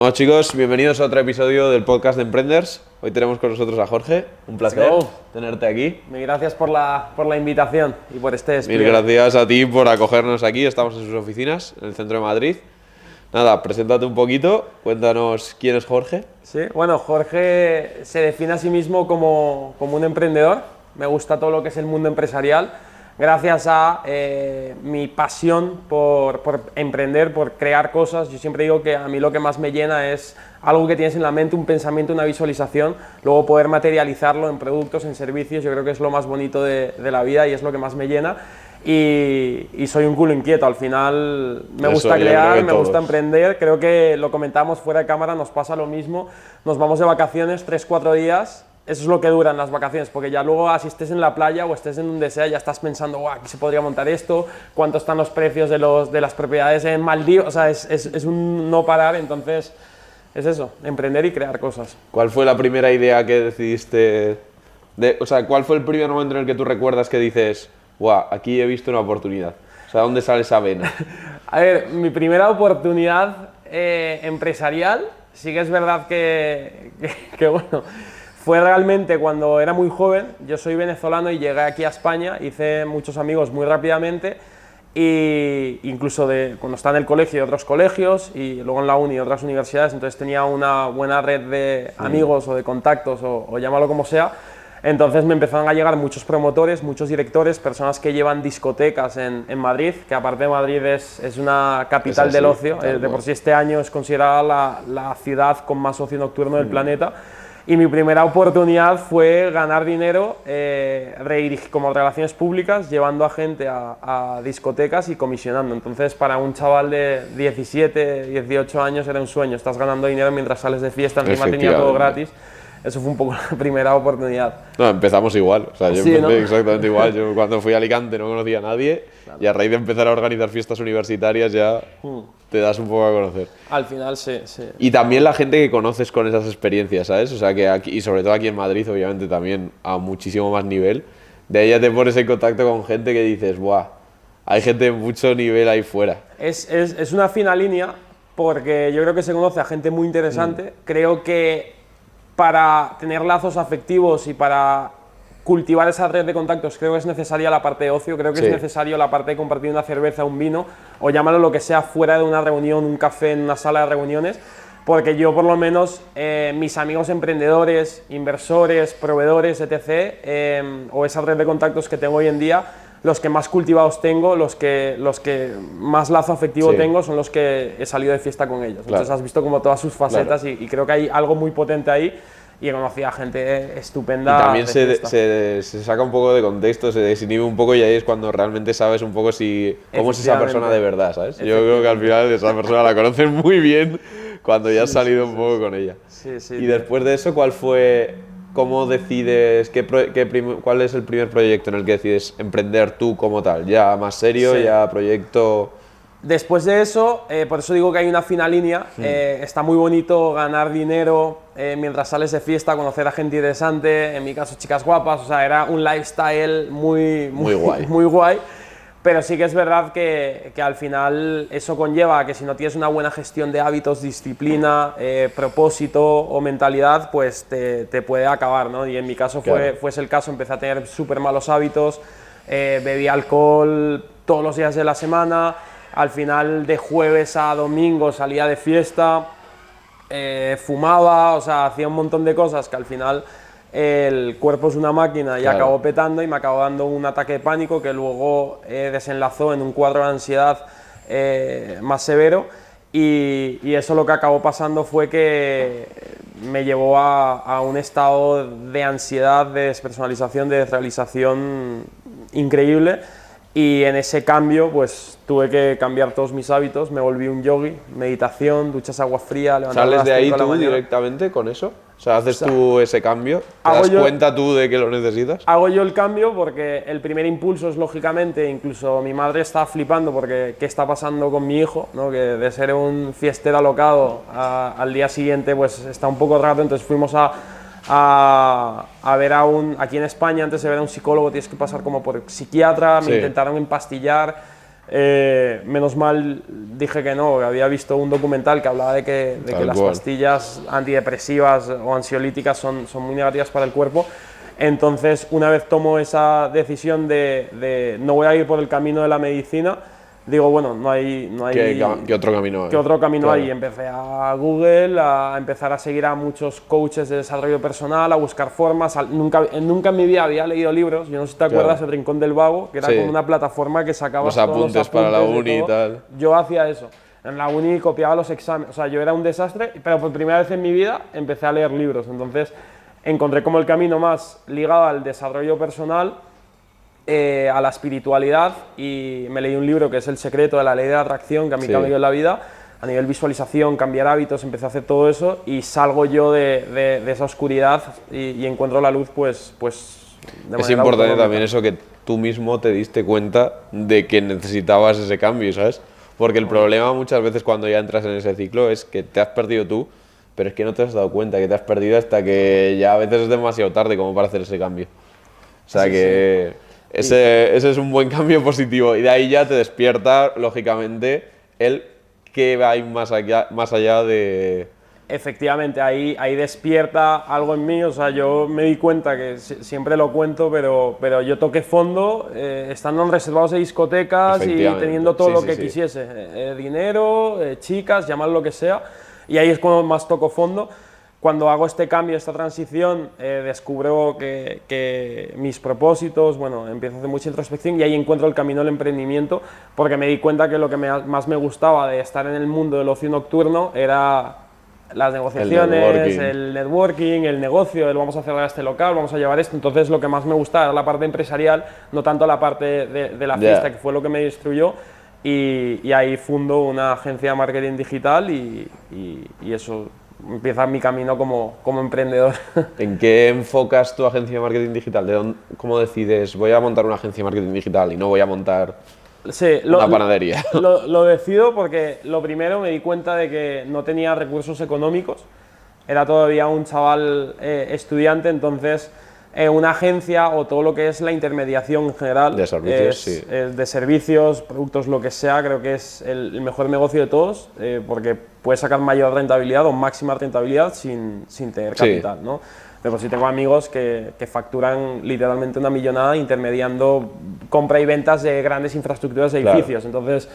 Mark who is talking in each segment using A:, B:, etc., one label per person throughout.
A: Bueno chicos, bienvenidos a otro episodio del podcast de Emprenders. Hoy tenemos con nosotros a Jorge, un placer tenerte aquí.
B: Mil gracias por la invitación y por este despliegue.
A: Mil gracias a ti por acogernos aquí, estamos en sus oficinas, en el centro de Madrid. Nada, preséntate un poquito, cuéntanos quién es Jorge.
B: Sí, bueno, Jorge se define a sí mismo como un emprendedor. Me gusta todo lo que es el mundo empresarial. Gracias a mi pasión por emprender, por crear cosas. Yo siempre digo que a mí lo que más me llena es algo que tienes en la mente, un pensamiento, una visualización, luego poder materializarlo en productos, en servicios. Yo creo que es lo más bonito de la vida y es lo que más me llena. Y soy un culo inquieto, al final me gusta crear, me gusta emprender. Creo que lo comentamos fuera de cámara, nos pasa lo mismo. Nos vamos de vacaciones 3-4 días. Eso es lo que duran las vacaciones, porque ya luego si estés en la playa o estés en donde sea, ya estás pensando, guau, aquí se podría montar esto, cuánto están los precios de las propiedades en Maldivas, o sea, es un no parar. Entonces es eso, emprender y crear cosas.
A: ¿Cuál fue la primera idea que decidiste, o sea, cuál fue el primer momento en el que tú recuerdas que dices, guau, aquí he visto una oportunidad? O sea, ¿dónde sale esa vena?
B: A ver, mi primera oportunidad empresarial, sí que es verdad que bueno, fue realmente cuando era muy joven. Yo soy venezolano y llegué aquí a España, hice muchos amigos muy rápidamente, y incluso cuando estaba en el colegio y otros colegios, y luego en la uni y otras universidades, entonces tenía una buena red de amigos o de contactos, o llámalo como sea. Entonces me empezaron a llegar muchos promotores, muchos directores, personas que llevan discotecas en Madrid, que aparte de Madrid es una capital del ocio. De por sí este año es considerada la ciudad con más ocio nocturno del planeta. Y mi primera oportunidad fue ganar dinero como relaciones públicas, llevando a gente a discotecas y comisionando. Entonces, para un chaval de 17, 18 años era un sueño. Estás ganando dinero mientras sales de fiesta, encima tenía todo gratis. Eso fue un poco la primera oportunidad.
A: No, empezamos igual, o sea, yo
B: sí,
A: empecé,
B: ¿no?
A: Exactamente igual. Yo cuando fui a Alicante no conocía a nadie, claro. Y a raíz de empezar a organizar fiestas universitarias ya te das un poco a conocer.
B: Al final sí.
A: Y también la gente que conoces con esas experiencias, ¿sabes? O sea, que aquí, y sobre todo aquí en Madrid, obviamente también a muchísimo más nivel, de ahí ya te pones en contacto con gente que dices, ¡buah! Hay gente de mucho nivel ahí fuera.
B: Es una fina línea, porque yo creo que se conoce a gente muy interesante. Creo que para tener lazos afectivos y para cultivar esa red de contactos, creo que es necesaria la parte de ocio, creo que es necesario la parte de compartir una cerveza, un vino, o llámalo lo que sea, fuera de una reunión, un café, en una sala de reuniones, porque yo por lo menos, mis amigos emprendedores, inversores, proveedores, etc., o esa red de contactos que tengo hoy en día, los que más cultivados tengo, los que más lazo afectivo tengo, son los que he salido de fiesta con ellos. Entonces has visto como todas sus facetas, y creo que hay algo muy potente ahí, y he conocido a gente estupenda.
A: Y también se saca un poco de contexto, se desinhibe un poco, y ahí es cuando realmente sabes un poco cómo es esa persona de verdad, ¿sabes? Yo creo que al final esa persona la conoces muy bien cuando ya has salido un poco con ella. Y después de eso, ¿cuál fue? ¿Cómo decides, cuál es el primer proyecto en el que decides emprender tú como tal? ¿Ya más serio, ya proyecto...?
B: Después de eso, por eso digo que hay una fina línea. Está muy bonito ganar dinero mientras sales de fiesta, conocer a gente interesante, en mi caso chicas guapas, o sea, era un lifestyle muy guay. Muy guay. Pero sí que es verdad que al final eso conlleva que si no tienes una buena gestión de hábitos, disciplina, propósito o mentalidad, pues te puede acabar, ¿no? Y en mi caso fue el caso, empecé a tener súper malos hábitos, bebí alcohol todos los días de la semana, al final de jueves a domingo salía de fiesta, fumaba, o sea, hacía un montón de cosas que al final el cuerpo es una máquina y acabó petando, y me acabó dando un ataque de pánico que luego desenlazó en un cuadro de ansiedad más severo, y eso lo que acabó pasando fue que me llevó a un estado de ansiedad, de despersonalización, de desrealización increíble. Y en ese cambio pues tuve que cambiar todos mis hábitos, me volví un yogi, meditación, duchas agua fría, levantarme.
A: ¿Sales de ahí tú directamente con eso? O sea, ¿haces tú ese cambio? ¿Te das cuenta tú de que lo necesitas?
B: Hago yo el cambio porque el primer impulso es, lógicamente, incluso mi madre está flipando porque qué está pasando con mi hijo, ¿no? Que de ser un fiestero alocado al día siguiente pues está un poco rato. Entonces fuimos a ver aquí en España, antes de ver a un psicólogo tienes que pasar como por psiquiatra, me intentaron empastillar, Menos mal dije que no, que había visto un documental que hablaba de que las pastillas antidepresivas o ansiolíticas son muy negativas para el cuerpo. Entonces, una vez tomo esa decisión de no voy a ir por el camino de la medicina, digo, bueno, no hay
A: ¿Qué otro camino hay?
B: ¿Qué otro camino hay? Empecé a Google, a empezar a seguir a muchos coaches de desarrollo personal, a buscar formas. Nunca en mi vida había leído libros. Yo no sé si te acuerdas, El Rincón del Vago, que era como una plataforma que sacaba
A: los apuntes para la uni y tal.
B: Yo hacía eso. En la uni copiaba los exámenes. O sea, yo era un desastre, pero por primera vez en mi vida empecé a leer libros. Entonces, encontré como el camino más ligado al desarrollo personal, a la espiritualidad, y me leí un libro que es El secreto de la ley de la atracción, que a mí cambió la vida, a nivel visualización, cambiar hábitos, empecé a hacer todo eso y salgo yo de esa oscuridad y encuentro la luz pues de manera
A: Es importante
B: autonómica.
A: también eso, que tú mismo te diste cuenta de que necesitabas ese cambio, ¿sabes? Porque el problema muchas veces cuando ya entras en ese ciclo es que te has perdido tú, pero es que no te has dado cuenta que te has perdido hasta que ya a veces es demasiado tarde como para hacer ese cambio. O sea que ese es un buen cambio positivo, y de ahí ya te despierta, lógicamente, el que hay más allá de...
B: Efectivamente, ahí despierta algo en mí. O sea, yo me di cuenta, que siempre lo cuento, pero yo toqué fondo estando en reservados de discotecas y teniendo todo lo que quisiese, dinero, chicas, llamarlo lo que sea, y ahí es cuando más toco fondo. Cuando hago este cambio, esta transición, descubro que mis propósitos, bueno, empiezo a hacer mucha introspección y ahí encuentro el camino del emprendimiento, porque me di cuenta que lo que más me gustaba de estar en el mundo del ocio nocturno era las negociaciones, el networking, el negocio, el vamos a cerrar este local, vamos a llevar esto. Entonces lo que más me gustaba era la parte empresarial, no tanto la parte de la fiesta, que fue lo que me destruyó. Y ahí fundo una agencia de marketing digital y eso empieza mi camino como emprendedor.
A: ¿En qué enfocas tu agencia de marketing digital? ¿Cómo decides, voy a montar una agencia de marketing digital y no voy a montar una panadería?
B: Lo decido porque lo primero me di cuenta de que no tenía recursos económicos, era todavía un chaval estudiante, entonces una agencia o todo lo que es la intermediación en general
A: de servicios,
B: de servicios, productos, lo que sea, creo que es el mejor negocio de todos, porque puedes sacar mayor rentabilidad o máxima rentabilidad sin tener capital, ¿no? Pero sí tengo amigos que facturan literalmente una millonada intermediando compra y ventas de grandes infraestructuras de edificios. Entonces,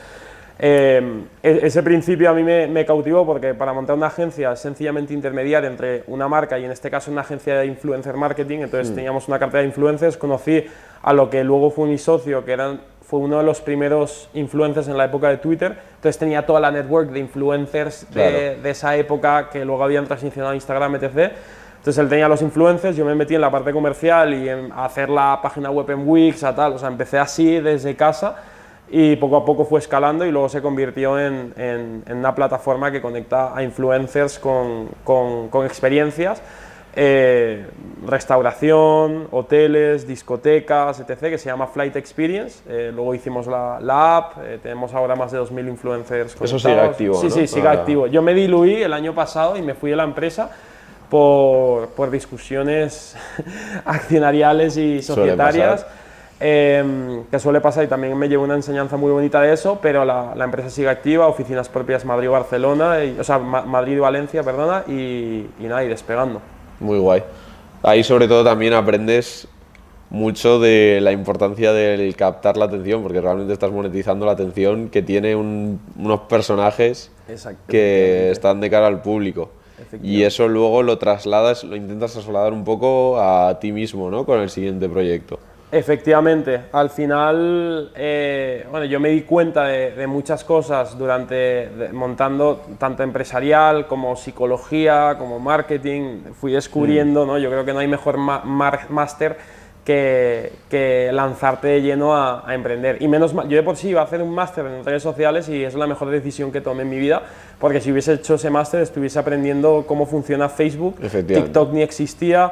B: ese principio a mí me cautivó, porque para montar una agencia es sencillamente intermediar entre una marca y en este caso una agencia de influencer marketing. Entonces teníamos una cartera de influencers, conocí a lo que luego fue mi socio, que fue uno de los primeros influencers en la época de Twitter. Entonces tenía toda la network de influencers de esa época que luego habían transicionado a Instagram, etc. Entonces él tenía los influencers, yo me metí en la parte comercial y en hacer la página web en Wix, o sea, empecé así desde casa y poco a poco fue escalando y luego se convirtió en una plataforma que conecta a influencers con experiencias, restauración, hoteles, discotecas, etc., que se llama Flight Experience. Luego hicimos la app, tenemos ahora más de 2000 influencers conectados.
A: Eso sigue activo,
B: Sí,
A: ¿no?
B: Sí, sigue activo. Yo me diluí el año pasado y me fui de la empresa por discusiones accionariales y societarias, que suele pasar, y también me llevo una enseñanza muy bonita de eso, pero la empresa sigue activa, oficinas propias Madrid y Barcelona, o sea, Madrid y Valencia, perdona, y nada, y despegando.
A: Muy guay. Ahí sobre todo también aprendes mucho de la importancia del captar la atención, porque realmente estás monetizando la atención que tiene unos personajes que están de cara al público. Y eso luego lo trasladas, lo intentas trasladar un poco a ti mismo, ¿no? Con el siguiente proyecto.
B: Efectivamente, al final, bueno, yo me di cuenta de muchas cosas montando tanto empresarial como psicología, como marketing, fui descubriendo, ¿no? Yo creo que no hay mejor máster que lanzarte de lleno a emprender. Y menos mal, yo de por sí iba a hacer un máster en redes sociales y es la mejor decisión que tomé en mi vida, porque si hubiese hecho ese máster estuviese aprendiendo cómo funciona Facebook, TikTok ni existía,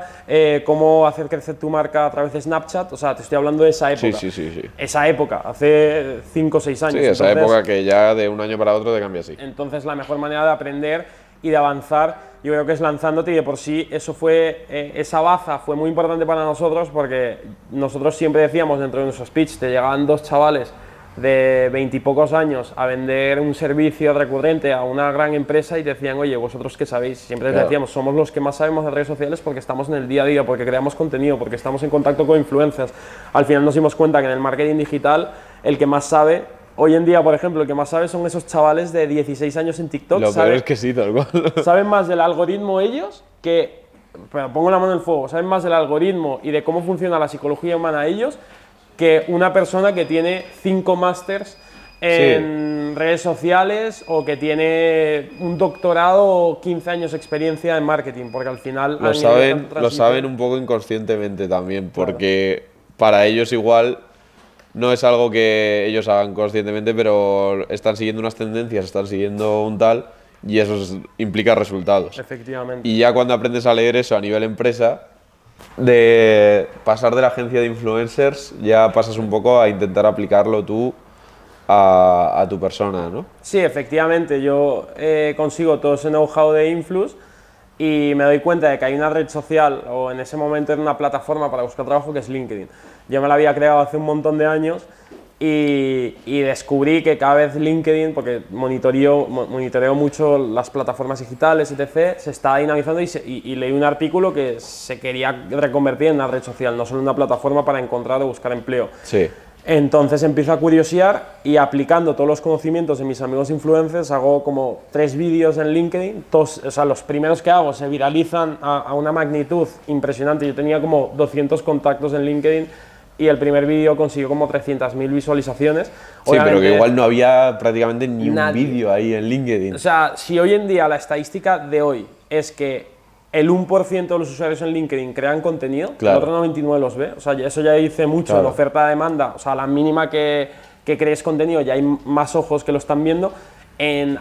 B: cómo hacer crecer tu marca a través de Snapchat. O sea, te estoy hablando de esa época.
A: Sí.
B: Esa época, hace 5 o 6 años.
A: Sí, esa época que ya de un año para otro te cambia así.
B: Entonces la mejor manera de aprender y de avanzar, yo creo que es lanzándote, y de por sí eso fue, esa baza fue muy importante para nosotros, porque nosotros siempre decíamos dentro de nuestro speech, te llegaban 2 chavales de 20 y pocos años a vender un servicio recurrente a una gran empresa y decían, oye, ¿vosotros qué sabéis? Siempre les decíamos, somos los que más sabemos de redes sociales porque estamos en el día a día, porque creamos contenido, porque estamos en contacto con influencers. Al final nos dimos cuenta que en el marketing digital el que más sabe, hoy en día, por ejemplo, el que más sabe son esos chavales de 16 años en TikTok.
A: Lo peor es que sí, tal cual.
B: Saben más del algoritmo ellos que, pero pongo la mano en el fuego, saben más del algoritmo y de cómo funciona la psicología humana ellos que una persona que tiene 5 másters en redes sociales o que tiene un doctorado o 15 años de experiencia en marketing, porque al final...
A: Lo saben un poco inconscientemente también, porque para ellos igual no es algo que ellos hagan conscientemente, pero están siguiendo unas tendencias, están siguiendo un tal, y eso implica resultados.
B: Efectivamente.
A: Y ya cuando aprendes a leer eso a nivel empresa, de pasar de la agencia de influencers, ya pasas un poco a intentar aplicarlo tú a tu persona, ¿no?
B: Sí, efectivamente, yo consigo todo ese know-how de Influx y me doy cuenta de que hay una red social, o en ese momento era una plataforma para buscar trabajo, que es LinkedIn. Yo me la había creado hace un montón de años y descubrí que cada vez LinkedIn, porque monitoreo mucho las plataformas digitales, etc., se está dinamizando y leí un artículo que se quería reconvertir en una red social, no solo una plataforma para encontrar o buscar empleo.
A: Sí.
B: Entonces empiezo a curiosear y aplicando todos los conocimientos de mis amigos influencers, hago como 3 vídeos en LinkedIn, todos, o sea, los primeros que hago se viralizan a una magnitud impresionante. Yo tenía como 200 contactos en LinkedIn y el primer vídeo consiguió como 300.000 visualizaciones.
A: Sí, pero que igual no había prácticamente ni un vídeo ahí en LinkedIn.
B: O sea, si hoy en día la estadística de hoy es que el 1% de los usuarios en LinkedIn crean contenido,
A: claro,
B: el otro 99% los ve. O sea, eso ya dice mucho,
A: claro,
B: en oferta-demanda. O sea, a la mínima que crees contenido ya hay más ojos que lo están viendo.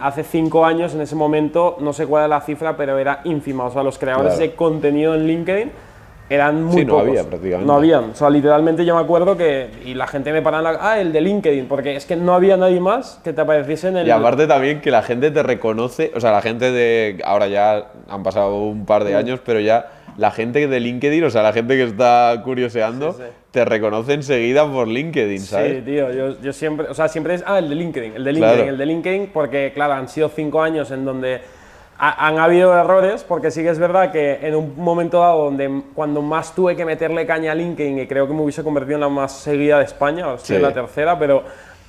B: Hace 5 años, en ese momento, no sé cuál era la cifra, pero era ínfima. O sea, los creadores de contenido en LinkedIn eran muy pocos.
A: No había prácticamente.
B: No habían. O sea, literalmente yo me acuerdo que... Y la gente me paraba el de LinkedIn, porque es que no había nadie más que te apareciese en el...
A: Y aparte también que la gente te reconoce, o sea, la gente de... Ahora ya han pasado un par de años, pero ya la gente de LinkedIn, o sea, la gente que está curioseando, te reconoce enseguida por LinkedIn, ¿sabes?
B: Sí, tío, yo siempre... O sea, siempre es... el de LinkedIn, el de LinkedIn, claro, el de LinkedIn, porque, claro, han sido 5 años en donde... Han habido errores, porque sí que es verdad que en un momento dado donde cuando más tuve que meterle caña a LinkedIn, y creo que me hubiese convertido en la más seguida de España, o sea, en la tercera, pero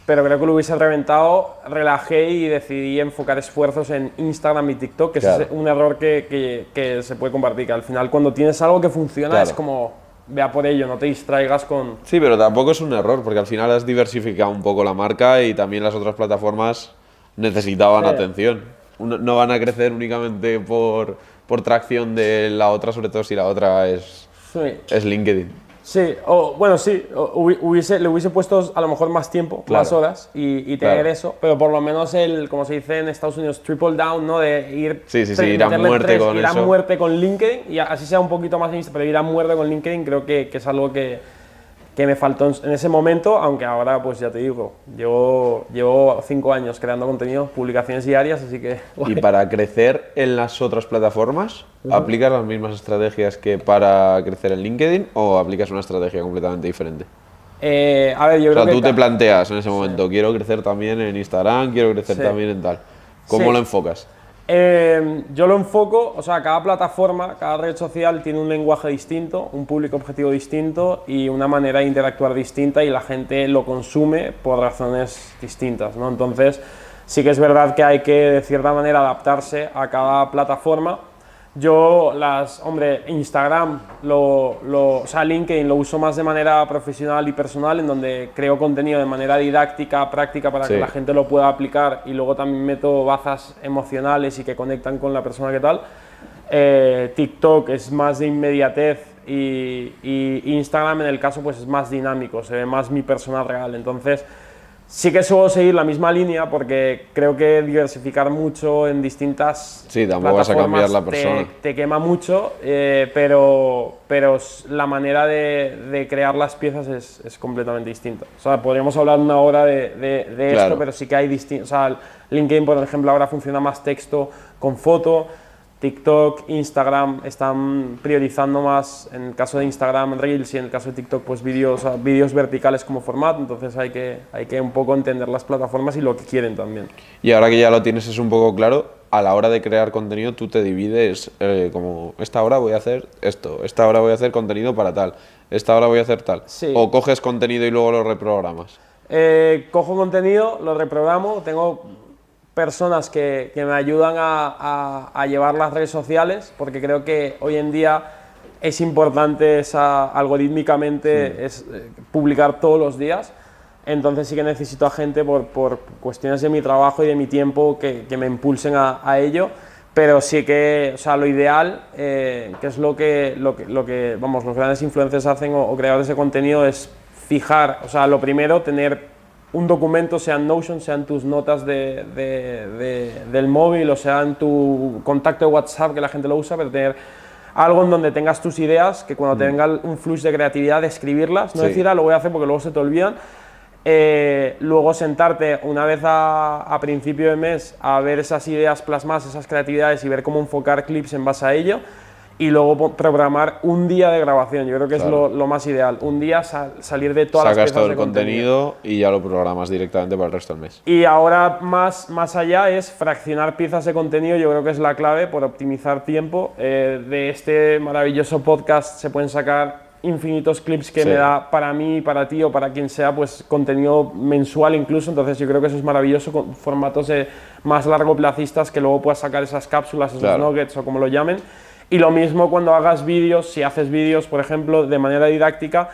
B: creo que lo hubiese reventado, relajé y decidí enfocar esfuerzos en Instagram y TikTok, que es un error que se puede compartir, que al final cuando tienes algo que funciona es como, vea por ello, no te distraigas con...
A: Sí, pero tampoco es un error, porque al final has diversificado un poco la marca y también las otras plataformas necesitaban atención. No van a crecer únicamente por tracción de la otra, sobre todo si la otra es LinkedIn.
B: Sí, bueno, sí, le hubiese puesto a lo mejor más tiempo, más horas y tener eso, pero por lo menos como se dice en Estados Unidos, triple down, ¿no? De ir,
A: ir a muerte con eso.
B: Ir a muerte con LinkedIn y así sea un poquito más Insta, pero ir a muerte con LinkedIn creo que es algo que me faltó en ese momento, aunque ahora, pues ya te digo, llevo 5 años creando contenido, publicaciones diarias, así que...
A: Y para crecer en las otras plataformas, ¿aplicas las mismas estrategias que para crecer en LinkedIn o aplicas una estrategia completamente diferente?
B: A ver, yo creo que...
A: tú te planteas en ese momento, quiero crecer también en Instagram, quiero crecer también en tal. ¿Cómo lo enfocas?
B: Yo lo enfoco, o sea, cada plataforma, cada red social tiene un lenguaje distinto, un público objetivo distinto y una manera de interactuar distinta y la gente lo consume por razones distintas, ¿no? Entonces, sí que es verdad que hay que, de cierta manera, adaptarse a cada plataforma. Yo, Instagram, o sea, LinkedIn lo uso más de manera profesional y personal, en donde creo contenido de manera didáctica, práctica, para que la gente lo pueda aplicar y luego también meto bazas emocionales y que conectan con la persona que tal. TikTok es más de inmediatez y Instagram, en el caso, pues es más dinámico, se ve más mi persona real. Entonces, sí que suelo seguir la misma línea porque creo que diversificar mucho en distintas
A: tampoco vas a cambiar la persona.
B: Te quema mucho, pero la manera de crear las piezas es completamente distinta. O sea, podríamos hablar una hora de esto, pero sí que hay distintos. O sea, LinkedIn, por ejemplo, ahora funciona más texto con foto. TikTok, Instagram están priorizando más, en el caso de Instagram, Reels, y en el caso de TikTok, pues vídeos verticales como formato. Entonces hay que un poco entender las plataformas y lo que quieren también.
A: Y ahora que ya lo tienes es un poco claro, a la hora de crear contenido tú te divides como esta hora voy a hacer esto, esta hora voy a hacer contenido para tal, esta hora voy a hacer tal.
B: Sí.
A: O coges contenido y luego lo reprogramas.
B: Cojo contenido, lo reprogramo, tengo personas que me ayudan a llevar las redes sociales, porque creo que hoy en día es importante algorítmicamente publicar todos los días. Entonces sí que necesito a gente por cuestiones de mi trabajo y de mi tiempo que me impulsen a ello. Pero sí que, o sea, lo ideal, que es lo que vamos, los grandes influencers hacen o creadores de contenido, es fijar, o sea, lo primero, tener un documento, sea en Notion, sea en tus notas del móvil, o sea en tu contacto de WhatsApp, que la gente lo usa, pero tener algo en donde tengas tus ideas, que cuando te venga un flush de creatividad, escribirlas, no decir, lo voy a hacer porque luego se te olvidan. Luego sentarte una vez a principio de mes a ver esas ideas plasmadas, esas creatividades y ver cómo enfocar clips en base a ello, y luego programar un día de grabación. Yo creo que es lo más ideal. Un día salir de todas las piezas
A: todo el
B: de
A: contenido y ya lo programas directamente para el resto del mes.
B: Y ahora más allá es fraccionar piezas de contenido. Yo creo que es la clave por optimizar tiempo. De este maravilloso podcast se pueden sacar infinitos clips que me da para mí, para ti o para quien sea, pues contenido mensual incluso. Entonces yo creo que eso es maravilloso, con formatos más largoplacistas, que luego puedas sacar esas cápsulas, esos nuggets o como lo llamen. Y lo mismo cuando hagas vídeos, si haces vídeos, por ejemplo, de manera didáctica.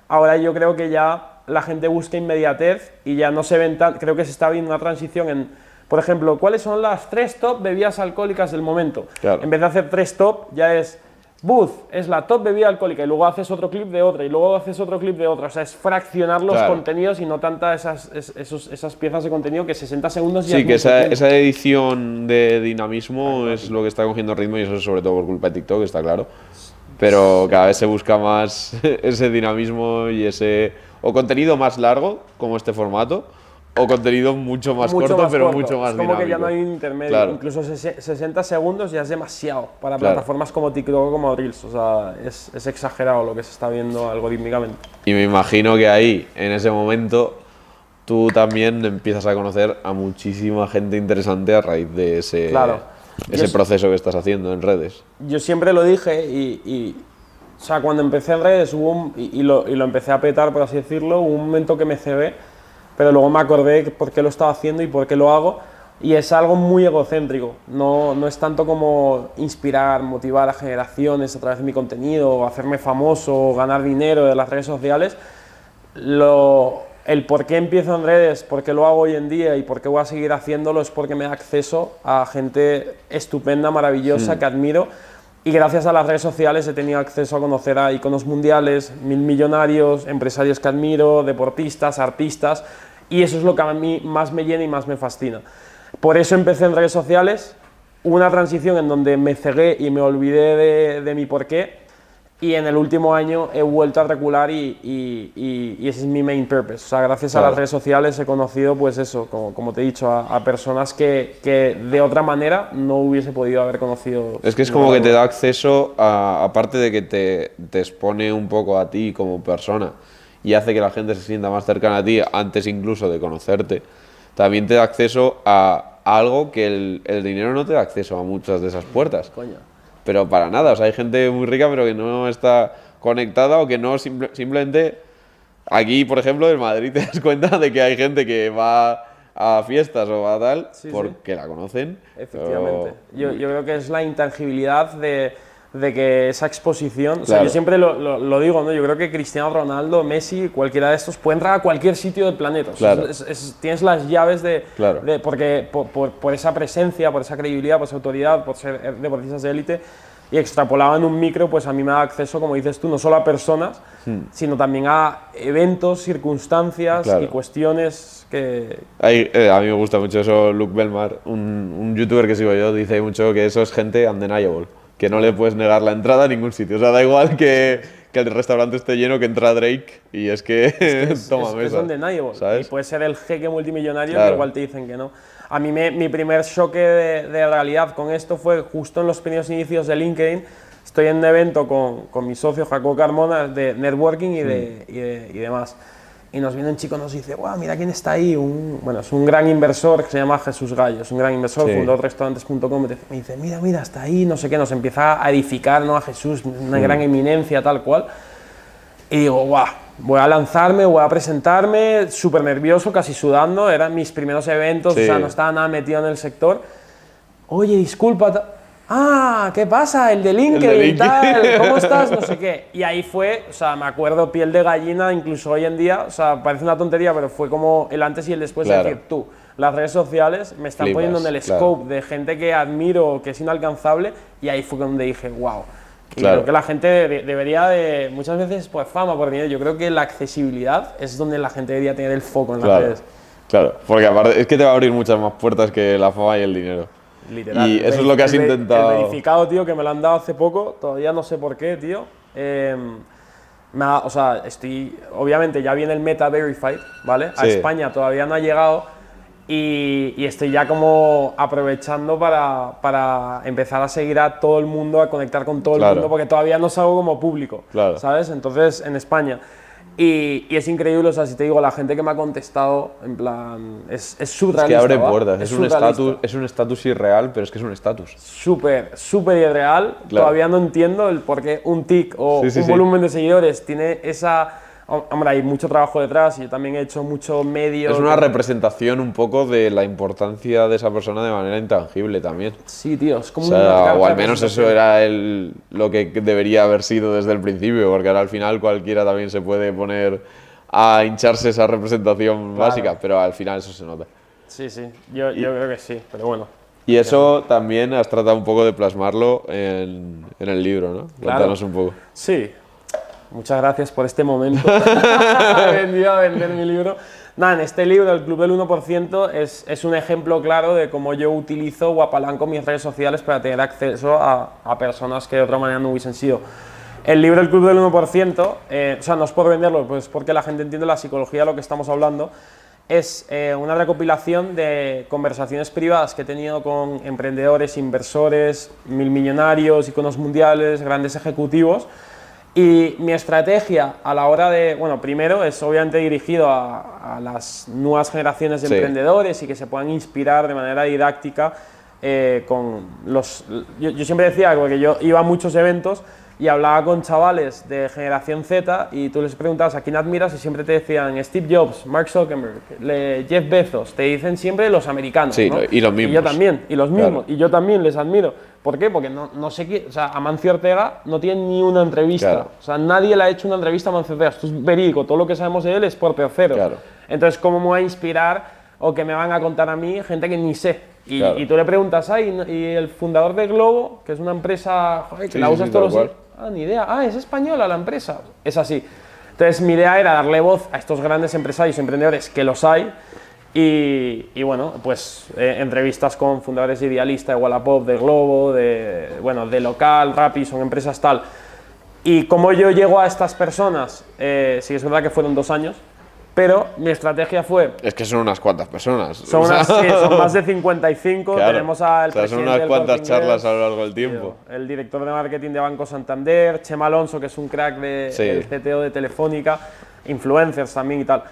B: Ahora yo creo que ya la gente busca inmediatez y ya no se ven tan... Creo que se está viendo una transición en, por ejemplo, ¿cuáles son las 3 top bebidas alcohólicas del momento? En vez de hacer 3 top, ya es... Booth es la top bebida alcohólica y luego haces otro clip de otra y luego haces otro clip de otra. O sea, es fraccionar los contenidos y no tantas esas piezas de contenido que 60 segundos ya.
A: Sí, que esa edición de dinamismo es lo que está cogiendo ritmo, y eso es sobre todo por culpa de TikTok, está claro. Pero cada vez se busca más ese dinamismo y ese o contenido más largo, como este formato, o contenido mucho más corto, pero mucho más dinámico.
B: Es como que ya no hay un intermedio. Incluso 60 segundos ya es demasiado para plataformas como TikTok o como Reels. O sea, es exagerado lo que se está viendo algorítmicamente.
A: Y me imagino que ahí, en ese momento, tú también empiezas a conocer a muchísima gente interesante a raíz de ese proceso que estás haciendo en redes.
B: Yo siempre lo dije o sea, cuando empecé en redes y lo empecé a petar, por así decirlo, hubo un momento que me cebé, pero luego me acordé por qué lo estaba haciendo y por qué lo hago, y es algo muy egocéntrico. No es tanto como inspirar, motivar a generaciones a través de mi contenido, hacerme famoso, ganar dinero de las redes sociales. El por qué empiezo en redes, por qué lo hago hoy en día y por qué voy a seguir haciéndolo es porque me da acceso a gente estupenda, maravillosa, que admiro. Y gracias a las redes sociales he tenido acceso a conocer a iconos mundiales, millonarios, empresarios que admiro, deportistas, artistas, y eso es lo que a mí más me llena y más me fascina. Por eso empecé en redes sociales, una transición en donde me cegué y me olvidé de mi porqué, y en el último año he vuelto a recular y ese es mi main purpose. O sea, gracias a las redes sociales he conocido, pues eso, como te he dicho, a personas que de otra manera no hubiese podido haber conocido.
A: Es que es como que te da acceso, aparte de que te expone un poco a ti como persona y hace que la gente se sienta más cercana a ti antes incluso de conocerte, también te da acceso a algo que el dinero no te da acceso a muchas de esas puertas.
B: Coño.
A: Pero para nada, o sea, hay gente muy rica pero que no está conectada o que no simplemente... Aquí, por ejemplo, en Madrid te das cuenta de que hay gente que va a fiestas o a tal porque la conocen.
B: Efectivamente. Yo creo que es la intangibilidad de que esa exposición... O sea, yo siempre lo digo, ¿no? Yo creo que Cristiano Ronaldo, Messi, cualquiera de estos puede entrar a cualquier sitio del planeta. O sea, tienes las llaves porque por esa presencia, por esa credibilidad, por esa autoridad, por ser deportistas de élite, y extrapolado en un micro, pues a mí me da acceso, como dices tú, no solo a personas, sino también a eventos, circunstancias y cuestiones que...
A: a mí me gusta mucho eso. Luke Belmar, un youtuber que sigo yo, dice mucho que eso es gente undeniable, que no le puedes negar la entrada a ningún sitio. O sea, da igual que el restaurante esté lleno, que entra Drake y es que toma mesa.
B: Es undeniable, ¿sabes? Y puede ser el jeque multimillonario que igual te dicen que no. A mí mi primer choque de realidad con esto fue justo en los primeros inicios de LinkedIn. Estoy en un evento con mi socio Jacob Carmona de networking y demás. Y nos viene un chico y nos dice, wow, mira quién está ahí. Bueno, es un gran inversor que se llama Jesús Gallo, es un gran inversor, fundó restaurantes.com. Me dice, mira, está ahí, no sé qué, nos empieza a edificar, ¿no? A Jesús, una gran eminencia, tal cual. Y digo, guau, voy a lanzarme, voy a presentarme, súper nervioso, casi sudando, eran mis primeros eventos, o sea, no estaba nada metido en el sector. Oye, disculpa, ¿qué pasa? El de LinkedIn, tal, ¿cómo estás? No sé qué. Y ahí fue, o sea, me acuerdo, piel de gallina, incluso hoy en día, o sea, parece una tontería, pero fue como el antes y el después de decir, tú, las redes sociales me están poniendo en el scope de gente que admiro, que es inalcanzable, y ahí fue donde dije, wow. Y creo que la gente debería de, muchas veces por fama, por dinero, yo creo que la accesibilidad es donde la gente debería tener el foco en las redes.
A: Claro, porque aparte es que te va a abrir muchas más puertas que la fama y el dinero.
B: Literal.
A: Y eso es lo que has intentado.
B: El verificado, tío, que me lo han dado hace poco, todavía no sé por qué, tío. O sea, obviamente ya viene el Meta Verified, ¿vale? A España todavía no ha llegado y estoy ya como aprovechando para empezar a seguir a todo el mundo, a conectar con todo el mundo, porque todavía no salgo como público, ¿sabes? Entonces, en España. Y es increíble, o sea, si te digo, la gente que me ha contestado, en plan, es surrealista.
A: Es que abre puertas, es un estatus irreal, pero es que es un estatus.
B: Súper irreal, todavía no entiendo el por qué un tic o un volumen de seguidores tiene esa... Hombre, hay mucho trabajo detrás y yo también he hecho mucho medio...
A: Es una representación un poco de la importancia de esa persona de manera intangible también.
B: Sí, tío, es como
A: o al menos eso era lo que debería haber sido desde el principio, porque ahora al final cualquiera también se puede poner a hincharse esa representación básica, pero al final eso se nota.
B: Sí, yo creo que sí, pero bueno.
A: Y eso también has tratado un poco de plasmarlo en el libro, ¿no? Cuéntanos un poco.
B: Sí. Muchas gracias por este momento. He venido a vender mi libro. Nada, en este libro, El Club del 1%, es un ejemplo claro de cómo yo utilizo o apalanco mis redes sociales para tener acceso a personas que de otra manera no hubiesen sido. El libro El Club del 1%, o sea, no es por venderlo, pues porque la gente entiende la psicología de lo que estamos hablando, es una recopilación de conversaciones privadas que he tenido con emprendedores, inversores, milmillonarios, iconos mundiales, grandes ejecutivos. Y mi estrategia a la hora de, bueno, primero es obviamente dirigido a las nuevas generaciones de emprendedores y que se puedan inspirar de manera didáctica con los... Yo siempre decía, porque yo iba a muchos eventos y hablaba con chavales de generación Z y tú les preguntabas a quién admiras y siempre te decían Steve Jobs, Mark Zuckerberg, Jeff Bezos, te dicen siempre los americanos, ¿no?
A: Y los mismos.
B: Y yo también, y los mismos, y yo también les admiro. ¿Por qué? Porque no sé qué, o sea, Amancio Ortega no tiene ni una entrevista, o sea, nadie le ha hecho una entrevista a Amancio Ortega, esto es verídico, todo lo que sabemos de él es por terceros. Entonces, ¿cómo me va a inspirar o que me van a contar a mí gente que ni sé? Y tú le preguntas, y el fundador de Globo, que es una empresa, joder, que la usas todos los días, ni idea, es española la empresa, es así. Entonces, mi idea era darle voz a estos grandes empresarios y emprendedores, que los hay, y bueno, pues entrevistas con fundadores de Idealista, de Wallapop, de Globo, de Local, Rappi, son empresas tal. Y como yo llego a estas personas, sí es verdad que fueron 2 años, pero mi estrategia fue...
A: Es que son unas cuantas personas.
B: Son más de 55, tenemos al presidente
A: son unas cuantas charlas a lo largo del tiempo.
B: El director de marketing de Banco Santander, Chema Alonso, que es un crack del CTO de Telefónica, influencers también y tal.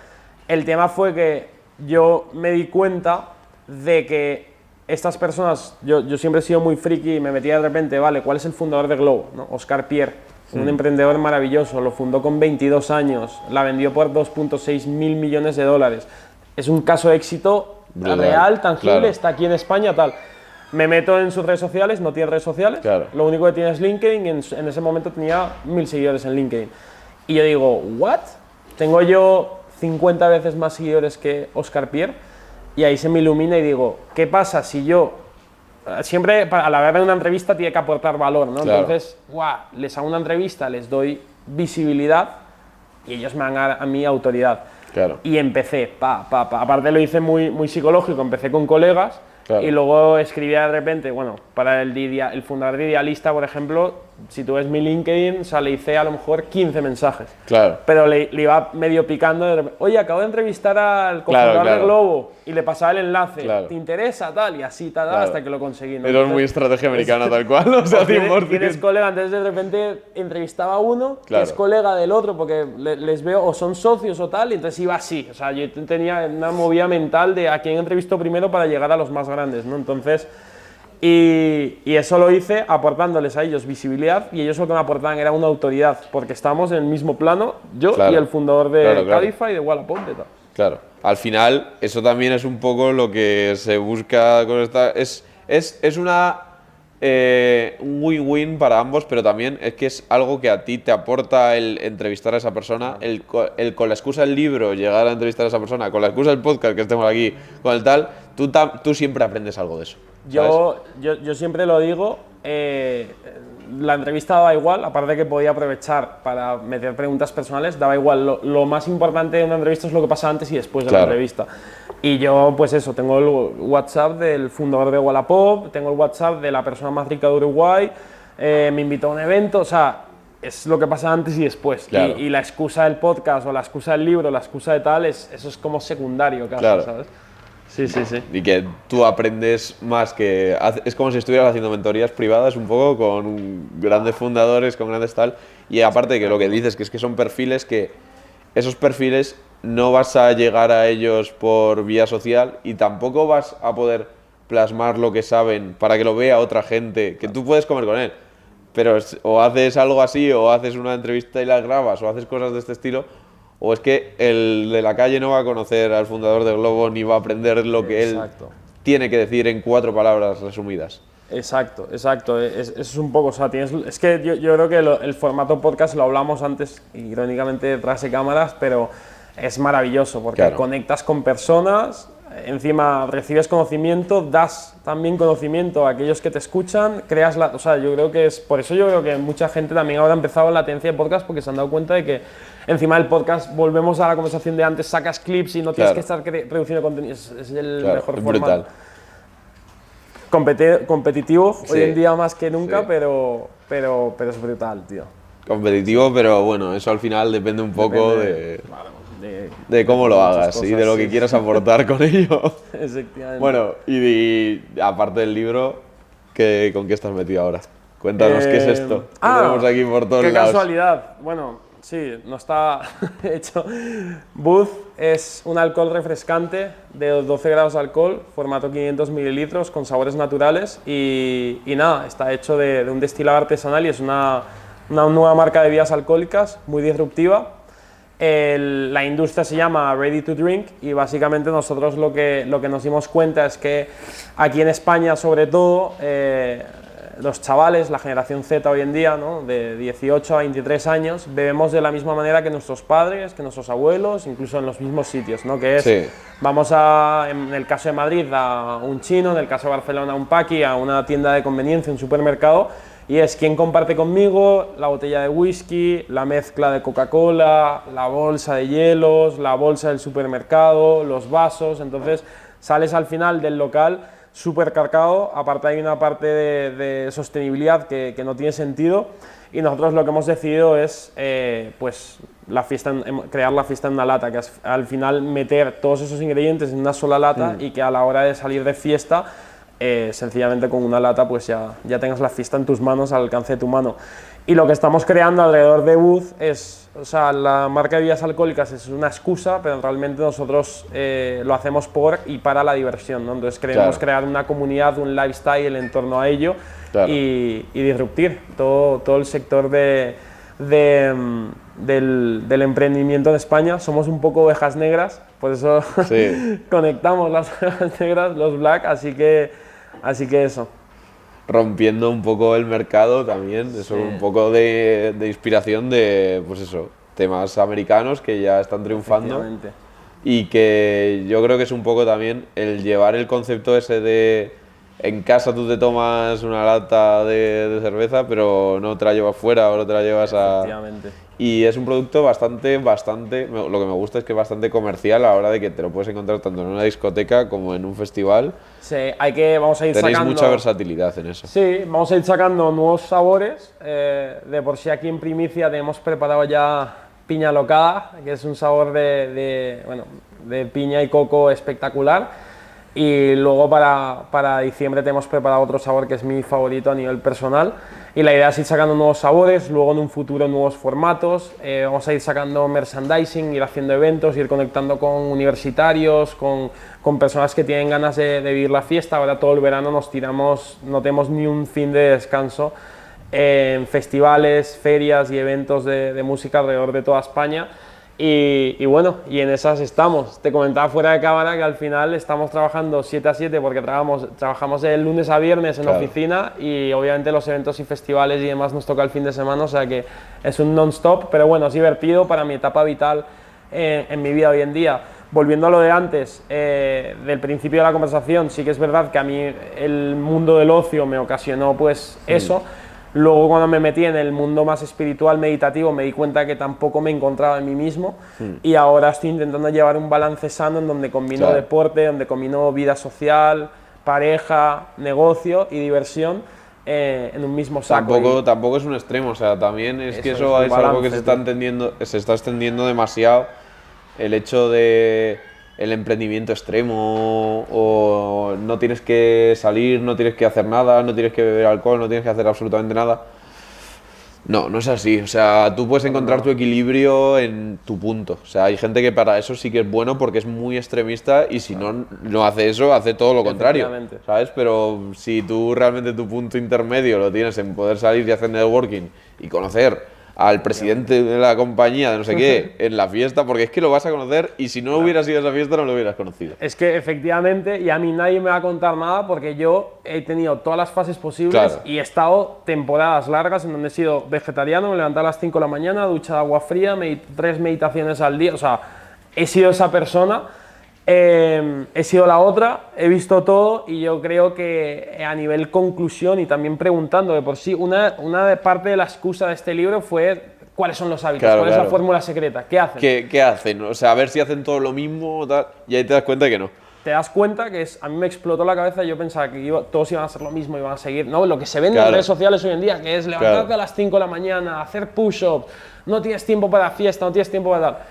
B: El tema fue que yo me di cuenta de que estas personas, yo siempre he sido muy friki y me metía de repente, vale, ¿cuál es el fundador de Globo? ¿No? Oscar Pierre, un emprendedor maravilloso, lo fundó con 22 años, la vendió por 2.6 mil millones de dólares. Es un caso de éxito real, tangible, está aquí en España, tal. Me meto en sus redes sociales, no tiene redes sociales, lo único que tiene es LinkedIn, y en ese momento tenía 1000 seguidores en LinkedIn. Y yo digo, ¿what? Tengo yo 50 veces más seguidores que Oscar Pierre, y ahí se me ilumina y digo, ¿qué pasa si yo, siempre a la hora de una entrevista tiene que aportar valor, ¿no? Entonces, les hago una entrevista, les doy visibilidad y ellos me dan a mí autoridad. Y empecé, aparte lo hice muy psicológico, empecé con colegas y luego escribía de repente, bueno, para el fundador de Idealista, por ejemplo, si tú ves mi LinkedIn, o sea, le hice a lo mejor 15 mensajes.
A: Claro.
B: Pero le iba medio picando de repente, oye, acabo de entrevistar al cofundador de Globo, y le pasaba el enlace, ¿te interesa? Tal, y así, tal, hasta que lo conseguí, ¿no?
A: Pero es muy estrategia americana, tal cual, o sea, 100%.
B: Tienes colega, entonces de repente entrevistaba a uno que es colega del otro, porque les veo, o son socios o tal, y entonces iba así. O sea, yo tenía una movida mental de a quién entrevisto primero para llegar a los más grandes, ¿no? Entonces, y eso lo hice aportándoles a ellos visibilidad, y ellos lo que me aportaban era una autoridad, porque estábamos en el mismo plano, yo y el fundador de Cadify y de Wallapop y tal.
A: Claro, al final eso también es un poco lo que se busca con esta... Es un win-win para ambos, pero también es que es algo que a ti te aporta el entrevistar a esa persona, el con la excusa del libro llegar a entrevistar a esa persona, con la excusa del podcast que estemos aquí, con el tal, tú siempre aprendes algo de eso.
B: Yo siempre lo digo, la entrevista daba igual, aparte de que podía aprovechar para meter preguntas personales, daba igual. Lo más importante de una entrevista es lo que pasa antes y después de la entrevista. Y yo, pues eso, tengo el WhatsApp del fundador de Wallapop, tengo el WhatsApp de la persona más rica de Uruguay, me invitó a un evento, o sea, es lo que pasa antes y después. Y la excusa del podcast o la excusa del libro, la excusa de tal, eso es como secundario casi, ¿sabes? Sí.
A: Y que tú aprendes más que... Es como si estuvieras haciendo mentorías privadas un poco con grandes fundadores, con grandes tal. Y aparte de que lo que dices, que es que son perfiles que... Esos perfiles no vas a llegar a ellos por vía social y tampoco vas a poder plasmar lo que saben para que lo vea otra gente, que tú puedes comer con él. Pero o haces algo así, o haces una entrevista y la grabas, o haces cosas de este estilo... O es que el de la calle no va a conocer al fundador de Globo ni va a aprender lo que él tiene que decir en 4 palabras resumidas.
B: Exacto. Es un poco, o sea, es que yo creo que el formato podcast lo hablamos antes, irónicamente detrás de cámaras, pero es maravilloso porque conectas con personas, encima recibes conocimiento, das también conocimiento a aquellos que te escuchan, o sea, yo creo que es por eso yo creo que mucha gente también ahora ha empezado en la tendencia de podcast porque se han dado cuenta de que encima del podcast volvemos a la conversación de antes, sacas clips y no tienes que estar reduciendo contenido, es el mejor formato. Competitivo, hoy en día más que nunca, pero es brutal, tío.
A: Competitivo, pero bueno, eso al final depende un poco de cómo lo hagas cosas, y de lo que quieras aportar con ello.
B: Efectivamente.
A: Bueno, y aparte del libro, ¿con qué estás metido ahora? Cuéntanos qué es esto. Tenemos aquí por todos lados.
B: Qué casualidad. Bueno, sí, no está hecho. Booth es un alcohol refrescante de 12 grados de alcohol, formato 500 mililitros, con sabores naturales y nada, está hecho de un destilado artesanal y es una nueva marca de bebidas alcohólicas muy disruptiva. La industria se llama Ready to Drink y básicamente nosotros lo que nos dimos cuenta es que aquí en España, sobre todo, los chavales, la generación Z hoy en día, ¿no? De 18 a 23 años, bebemos de la misma manera que nuestros padres, que nuestros abuelos, incluso en los mismos sitios, ¿no? Que es, vamos en el caso de Madrid, a un chino, en el caso de Barcelona, a un paqui, a una tienda de conveniencia, un supermercado, y es quién comparte conmigo la botella de whisky, la mezcla de Coca-Cola, la bolsa de hielos, la bolsa del supermercado, los vasos. Entonces sales al final del local súper cargado, aparte hay una parte de sostenibilidad que no tiene sentido y nosotros lo que hemos decidido es pues crear la fiesta en una lata, que es al final meter todos esos ingredientes en una sola lata y que a la hora de salir de fiesta sencillamente con una lata pues ya tengas la fiesta en tus manos, al alcance de tu mano. Y lo que estamos creando alrededor de Booth es, o sea, la marca de bebidas alcohólicas es una excusa, pero realmente nosotros lo hacemos por y para la diversión, ¿no? Entonces queremos crear una comunidad, un lifestyle en torno a ello y disruptir todo el sector del emprendimiento en España. Somos un poco ovejas negras, por eso conectamos las ovejas negras, los black, así que eso.
A: Rompiendo un poco el mercado también, eso un poco de inspiración de, pues eso, temas americanos que ya están triunfando y que yo creo que es un poco también el llevar el concepto ese de en casa tú te tomas una lata de cerveza, pero no te la llevas fuera o no te la llevas a...
B: Efectivamente.
A: Y es un producto bastante, lo que me gusta es que es bastante comercial a la hora de que te lo puedes encontrar tanto en una discoteca como en un festival.
B: Sí, vamos a ir
A: Tenéis
B: sacando...
A: mucha versatilidad en eso.
B: Sí, vamos a ir sacando nuevos sabores. De por sí aquí en Primicia tenemos preparado ya piña locada, que es un sabor de piña y coco espectacular. Y luego para diciembre tenemos preparado otro sabor que es mi favorito a nivel personal. Y la idea es ir sacando nuevos sabores, luego en un futuro nuevos formatos. Vamos a ir sacando merchandising, ir haciendo eventos, ir conectando con universitarios, con personas que tienen ganas de vivir la fiesta. Ahora todo el verano nos tiramos, no tenemos ni un fin de descanso en festivales, ferias y eventos de música alrededor de toda España. Y bueno, y en esas estamos. Te comentaba fuera de cámara que al final estamos trabajando 7 a 7 porque trabajamos de lunes a viernes en la oficina y obviamente los eventos y festivales y demás nos toca el fin de semana, o sea que es un non-stop, pero bueno, es divertido para mi etapa vital en mi vida hoy en día. Volviendo a lo de antes, del principio de la conversación, sí que es verdad que a mí el mundo del ocio me ocasionó pues eso. Luego cuando me metí en el mundo más espiritual, meditativo, me di cuenta que tampoco me encontraba en mí mismo y ahora estoy intentando llevar un balance sano en donde combino deporte, donde combino vida social, pareja, negocio y diversión en un mismo saco.
A: Tampoco es un extremo, o sea, también es que eso es algo que se está extendiendo demasiado, el hecho de el emprendimiento extremo o no tienes que salir, no tienes que hacer nada, no tienes que beber alcohol, no tienes que hacer absolutamente nada. No es así. O sea, tú puedes encontrar tu equilibrio en tu punto. O sea, hay gente que para eso sí que es bueno porque es muy extremista y si no hace eso, hace todo lo contrario. ¿Sabes? Pero si tú realmente tu punto intermedio lo tienes en poder salir y hacer networking y conocer al presidente de la compañía de no sé qué en la fiesta, porque es que lo vas a conocer y si no hubieras ido a esa fiesta no lo hubieras conocido.
B: Es que efectivamente, y a mí nadie me va a contar nada porque yo he tenido todas las fases posibles y he estado temporadas largas en donde he sido vegetariano, me levantaba a las 5 de la mañana, ducha de agua fría, 3 meditaciones al día, o sea, he sido esa persona. He sido la otra, he visto todo y yo creo que a nivel conclusión y también preguntando de por sí, una parte de la excusa de este libro fue cuáles son los hábitos, cuál es la fórmula secreta, ¿qué hacen?
A: ¿Qué hacen? O sea, a ver si hacen todo lo mismo tal, y ahí te das cuenta que no.
B: Te das cuenta que a mí me explotó la cabeza y yo pensaba que todos iban a hacer lo mismo, iban a seguir, ¿no? Lo que se ve en las redes sociales hoy en día, que es levantarte a las 5 de la mañana, hacer push-ups, no tienes tiempo para fiesta, no tienes tiempo para tal.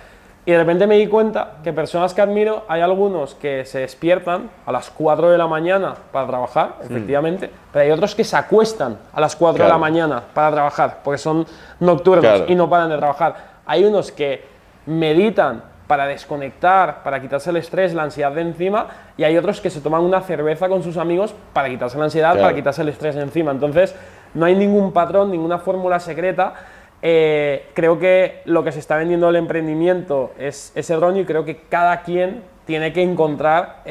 B: Y de repente me di cuenta que personas que admiro, hay algunos que se despiertan a las 4 de la mañana para trabajar, efectivamente, pero hay otros que se acuestan a las 4 de la mañana para trabajar, porque son nocturnos y no paran de trabajar. Hay unos que meditan para desconectar, para quitarse el estrés, la ansiedad de encima, y hay otros que se toman una cerveza con sus amigos para quitarse la ansiedad, para quitarse el estrés de encima. Entonces, no hay ningún patrón, ninguna fórmula secreta. Creo que lo que se está vendiendo del emprendimiento es erróneo y creo que cada quien tiene que encontrar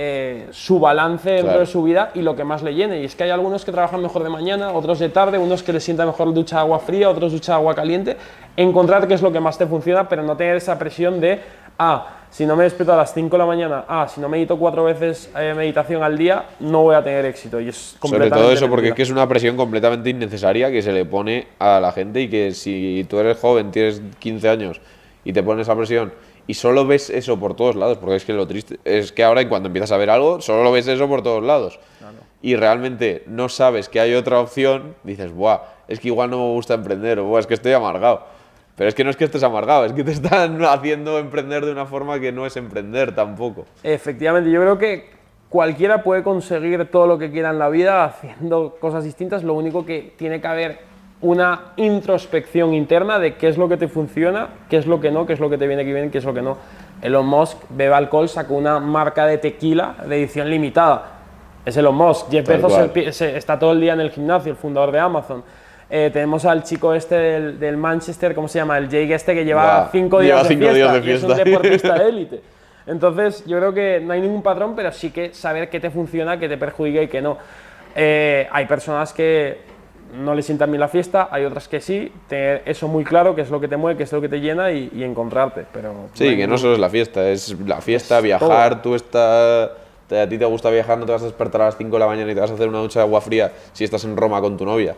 B: su balance dentro de su vida y lo que más le llene. Y es que hay algunos que trabajan mejor de mañana, otros de tarde, unos que les sienta mejor ducha de agua fría, otros ducha de agua caliente. Encontrar qué es lo que más te funciona, pero no tener esa presión de si no me despierto a las 5 de la mañana, si no medito 4 veces meditación al día, no voy a tener éxito. Y es completamente
A: sobre todo eso, porque es que es una presión completamente innecesaria que se le pone a la gente y que si tú eres joven, tienes 15 años y te pones esa presión y solo ves eso por todos lados, porque es que lo triste es que ahora cuando empiezas a ver algo, solo lo ves eso por todos lados. Y realmente no sabes que hay otra opción, dices, buah, es que igual no me gusta emprender, o buah, es que estoy amargado. Pero es que no es que estés amargado, es que te están haciendo emprender de una forma que no es emprender tampoco.
B: Efectivamente, yo creo que cualquiera puede conseguir todo lo que quiera en la vida haciendo cosas distintas, lo único que tiene que haber una introspección interna de qué es lo que te funciona, qué es lo que no, qué es lo que te viene bien, qué es lo que no. Elon Musk bebe alcohol, sacó una marca de tequila de edición limitada. Es Elon Musk. Jeff Bezos está todo el día en el gimnasio, el fundador de Amazon. Tenemos al chico este del Manchester, ¿cómo se llama? El Jake este que lleva 5 días de fiesta y es un deportista de élite. Entonces, yo creo que no hay ningún patrón, pero sí que saber qué te funciona, qué te perjudica y qué no. Hay personas que no les sientan bien la fiesta, hay otras que sí, tener eso muy claro, qué es lo que te mueve, qué es lo que te llena y encontrarte. Pero
A: sí, que no solo es la fiesta, viajar, tú estás a ti te gusta viajar, no te vas a despertar a las 5 de la mañana y te vas a hacer una ducha de agua fría si estás en Roma con tu novia.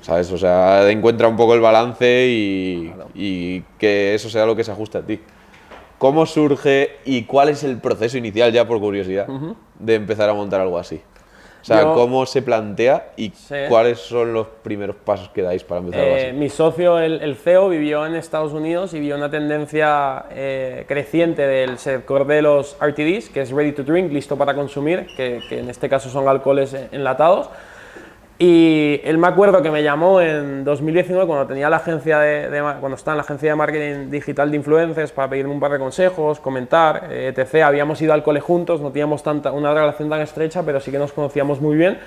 A: ¿Sabes? O sea, encuentra un poco el balance y que eso sea lo que se ajuste a ti. ¿Cómo surge y cuál es el proceso inicial, ya por curiosidad, de empezar a montar algo así? O sea, ¿cómo se plantea y cuáles son los primeros pasos que dais para empezar algo así?
B: Mi socio, el CEO, vivió en Estados Unidos y vio una tendencia creciente del sector de los RTDs, que es Ready to Drink, listo para consumir, que en este caso son alcoholes enlatados. Y él me acuerdo que me llamó en 2019 cuando tenía la agencia cuando estaba en la agencia de marketing digital de influencers para pedirme un par de consejos, comentar, etc. Habíamos ido al cole juntos, no teníamos una relación tan estrecha, pero sí que nos conocíamos muy bien.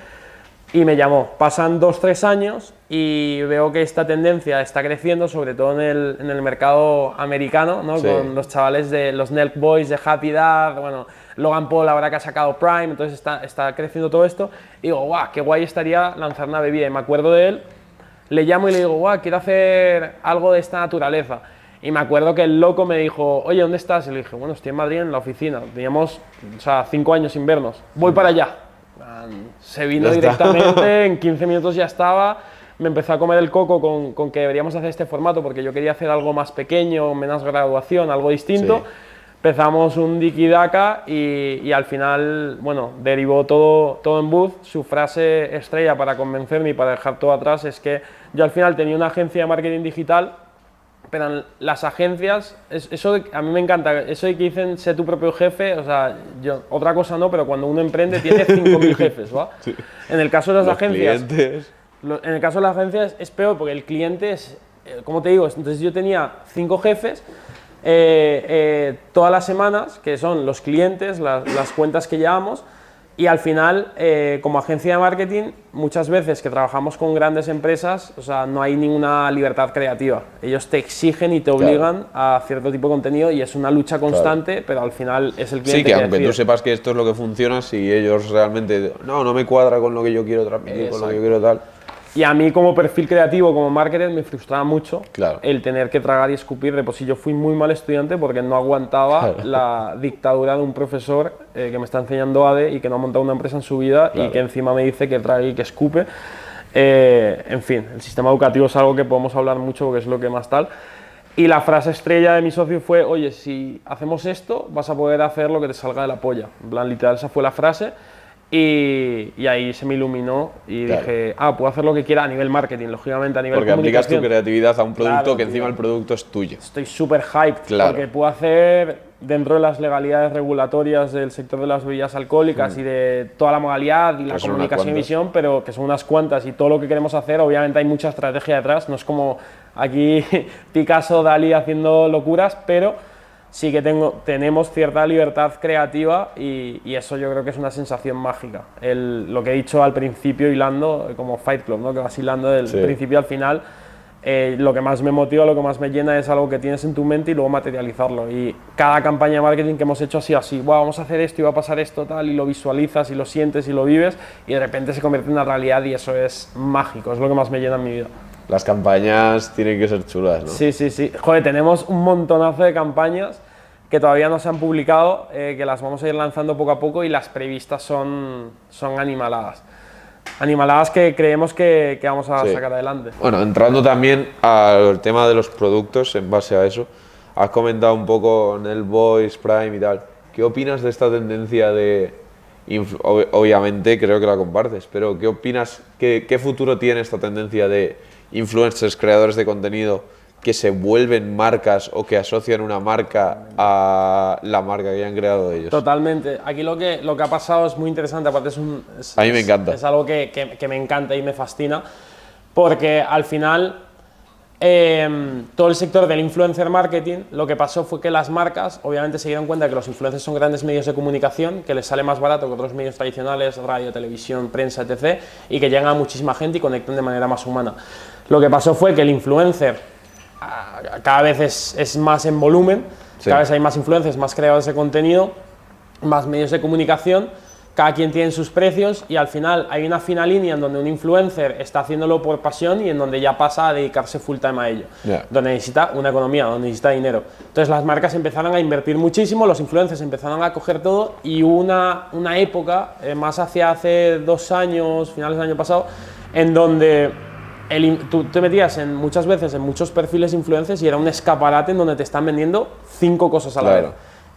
B: Y me llamó. Pasan 2-3 años y veo que esta tendencia está creciendo, sobre todo en el mercado americano, ¿no? Sí. Con los chavales de los Nelk Boys, de Happy Dad, bueno, Logan Paul ahora que ha sacado Prime, entonces está creciendo todo esto. Y digo, guau, qué guay estaría lanzar una bebida. Y me acuerdo de él, le llamo y le digo, guau, quiero hacer algo de esta naturaleza. Y me acuerdo que el loco me dijo, oye, ¿dónde estás? Y le dije, bueno, estoy en Madrid en la oficina. Teníamos, 5 años sin vernos. Voy para allá. Se vino directamente, en 15 minutos ya estaba, me empezó a comer el coco con que deberíamos hacer este formato porque yo quería hacer algo más pequeño, menos graduación, algo distinto. Sí. Empezamos un Diki Daka y al final, bueno, derivó todo en Booth. Su frase estrella para convencerme y para dejar todo atrás es que yo al final tenía una agencia de marketing digital, pero las agencias, a mí me encanta, eso de que dicen sé tu propio jefe, o sea, yo otra cosa no, pero cuando uno emprende tiene 5.000 jefes, ¿va? Sí. En el caso de las agencias, en el caso de las agencias es peor porque el cliente es, como te digo, entonces yo tenía 5 jefes todas las semanas, que son los clientes, las cuentas que llevamos. Y al final, como agencia de marketing, muchas veces que trabajamos con grandes empresas, o sea, no hay ninguna libertad creativa. Ellos te exigen y te obligan a cierto tipo de contenido y es una lucha constante, pero al final es el cliente
A: que aunque decide. Tú sepas que esto es lo que funciona, si ellos realmente, no me cuadra con lo que yo quiero transmitir, con lo que yo quiero tal.
B: Y a mí como perfil creativo, como marketer, me frustraba mucho el tener que tragar y escupir. De por sí yo fui muy mal estudiante porque no aguantaba la dictadura de un profesor que me está enseñando ADE y que no ha montado una empresa en su vida y que encima me dice que trague y que escupe. En fin, el sistema educativo es algo que podemos hablar mucho porque es lo que más tal. Y la frase estrella de mi socio fue, oye, si hacemos esto, vas a poder hacer lo que te salga de la polla. En plan, literal, esa fue la frase. Y ahí se me iluminó y dije, puedo hacer lo que quiera a nivel marketing, lógicamente, a nivel
A: porque
B: comunicación.
A: Porque aplicas tu creatividad a un producto que encima el producto es tuyo.
B: Estoy súper hyped porque puedo hacer dentro de las legalidades regulatorias del sector de las bebidas alcohólicas y de toda la modalidad y la comunicación y visión, pero que son unas cuantas y todo lo que queremos hacer, obviamente hay mucha estrategia detrás, no es como aquí Picasso, Dalí haciendo locuras, pero sí que tenemos cierta libertad creativa y eso yo creo que es una sensación mágica. Lo que he dicho al principio, hilando, como Fight Club, ¿no? Que vas hilando del principio al final, lo que más me motiva, lo que más me llena es algo que tienes en tu mente y luego materializarlo. Y cada campaña de marketing que hemos hecho ha sido así, vamos a hacer esto y va a pasar esto, tal, y lo visualizas y lo sientes y lo vives y de repente se convierte en una realidad y eso es mágico, es lo que más me llena en mi vida.
A: Las campañas tienen que ser chulas, ¿no?
B: Sí. Joder, tenemos un montonazo de campañas que todavía no se han publicado, que las vamos a ir lanzando poco a poco y las previstas son animaladas. Animaladas que creemos que vamos a sacar adelante.
A: Bueno, entrando también al tema de los productos, en base a eso, has comentado un poco en el Voice, Prime y tal. ¿Qué opinas de esta tendencia de... Obviamente creo que la compartes, pero ¿qué opinas? ¿Qué futuro tiene esta tendencia de influencers, creadores de contenido que se vuelven marcas o que asocian una marca a la marca que han creado ellos?
B: Totalmente. Aquí lo que ha pasado es muy interesante, aparte
A: a mí me encanta.
B: Es algo que me encanta y me fascina, porque al final todo el sector del influencer marketing, lo que pasó fue que las marcas obviamente se dieron cuenta que los influencers son grandes medios de comunicación, que les sale más barato que otros medios tradicionales, radio, televisión, prensa, etc., y que llegan a muchísima gente y conectan de manera más humana. Lo que pasó fue que el influencer cada vez es más en volumen, cada vez hay más influencers, más creadores de contenido, más medios de comunicación, cada quien tiene sus precios y al final hay una fina línea en donde un influencer está haciéndolo por pasión y en donde ya pasa a dedicarse full time a ello, donde necesita una economía, donde necesita dinero. Entonces las marcas empezaron a invertir muchísimo, los influencers empezaron a coger todo y hubo una época, más hacia hace 2 años, finales del año pasado, en donde tú te metías muchas veces en muchos perfiles influencers y era un escaparate en donde te están vendiendo 5 cosas a la vez.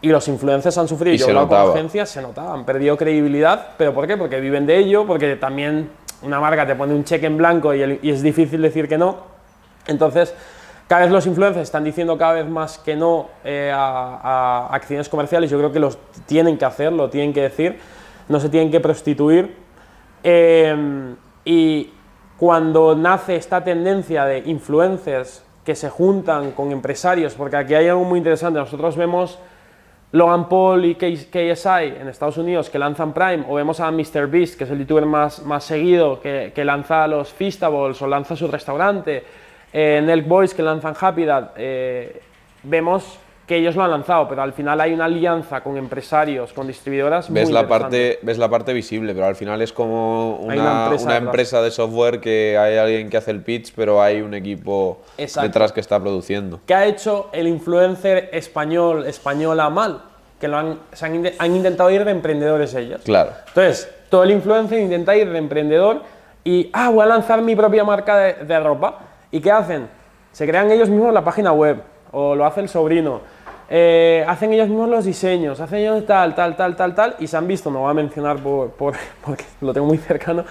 B: Y los influencers han sufrido, yo hablo con agencias, se notaba, han perdido credibilidad, ¿pero por qué? Porque viven de ello, porque también una marca te pone un cheque en blanco y es difícil decir que no. Entonces, cada vez los influencers están diciendo cada vez más que no a acciones comerciales, yo creo que los tienen que hacer, lo tienen que decir, no se tienen que prostituir. Y cuando nace esta tendencia de influencers que se juntan con empresarios, porque aquí hay algo muy interesante, nosotros vemos Logan Paul y KSI en Estados Unidos que lanzan Prime, o vemos a MrBeast, que es el youtuber más seguido, que lanza los Feastables o lanza su restaurante, Nelk Boys que lanzan Happy Dad, vemos que ellos lo han lanzado, pero al final hay una alianza con empresarios, con distribuidoras muy interesante.
A: Ves la parte visible, pero al final es como una empresa de software que hay alguien que hace el pitch, pero hay un equipo detrás que está produciendo.
B: ¿Qué ha hecho el influencer española mal? Que han intentado ir de emprendedores ellos.
A: Claro.
B: Entonces, todo el influencer intenta ir de emprendedor y, voy a lanzar mi propia marca de ropa. ¿Y qué hacen? Se crean ellos mismos la página web, o lo hace el sobrino. Hacen ellos mismos los diseños, hacen ellos tal, y se han visto, no voy a mencionar porque lo tengo muy cercano,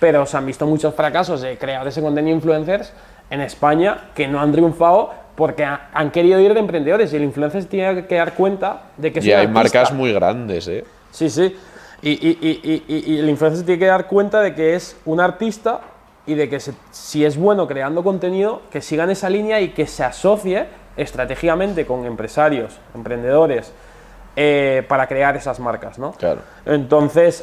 B: pero se han visto muchos fracasos de creadores de contenido influencers en España que no han triunfado porque han querido ir de emprendedores y el influencer tiene que dar cuenta de que es un artista.
A: Y hay marcas muy grandes, ¿eh?
B: Sí, y el influencer tiene que dar cuenta de que es un artista y de que si es bueno creando contenido, que sigan esa línea y que se asocie estratégicamente con empresarios, emprendedores, para crear esas marcas, ¿no?
A: Claro.
B: Entonces,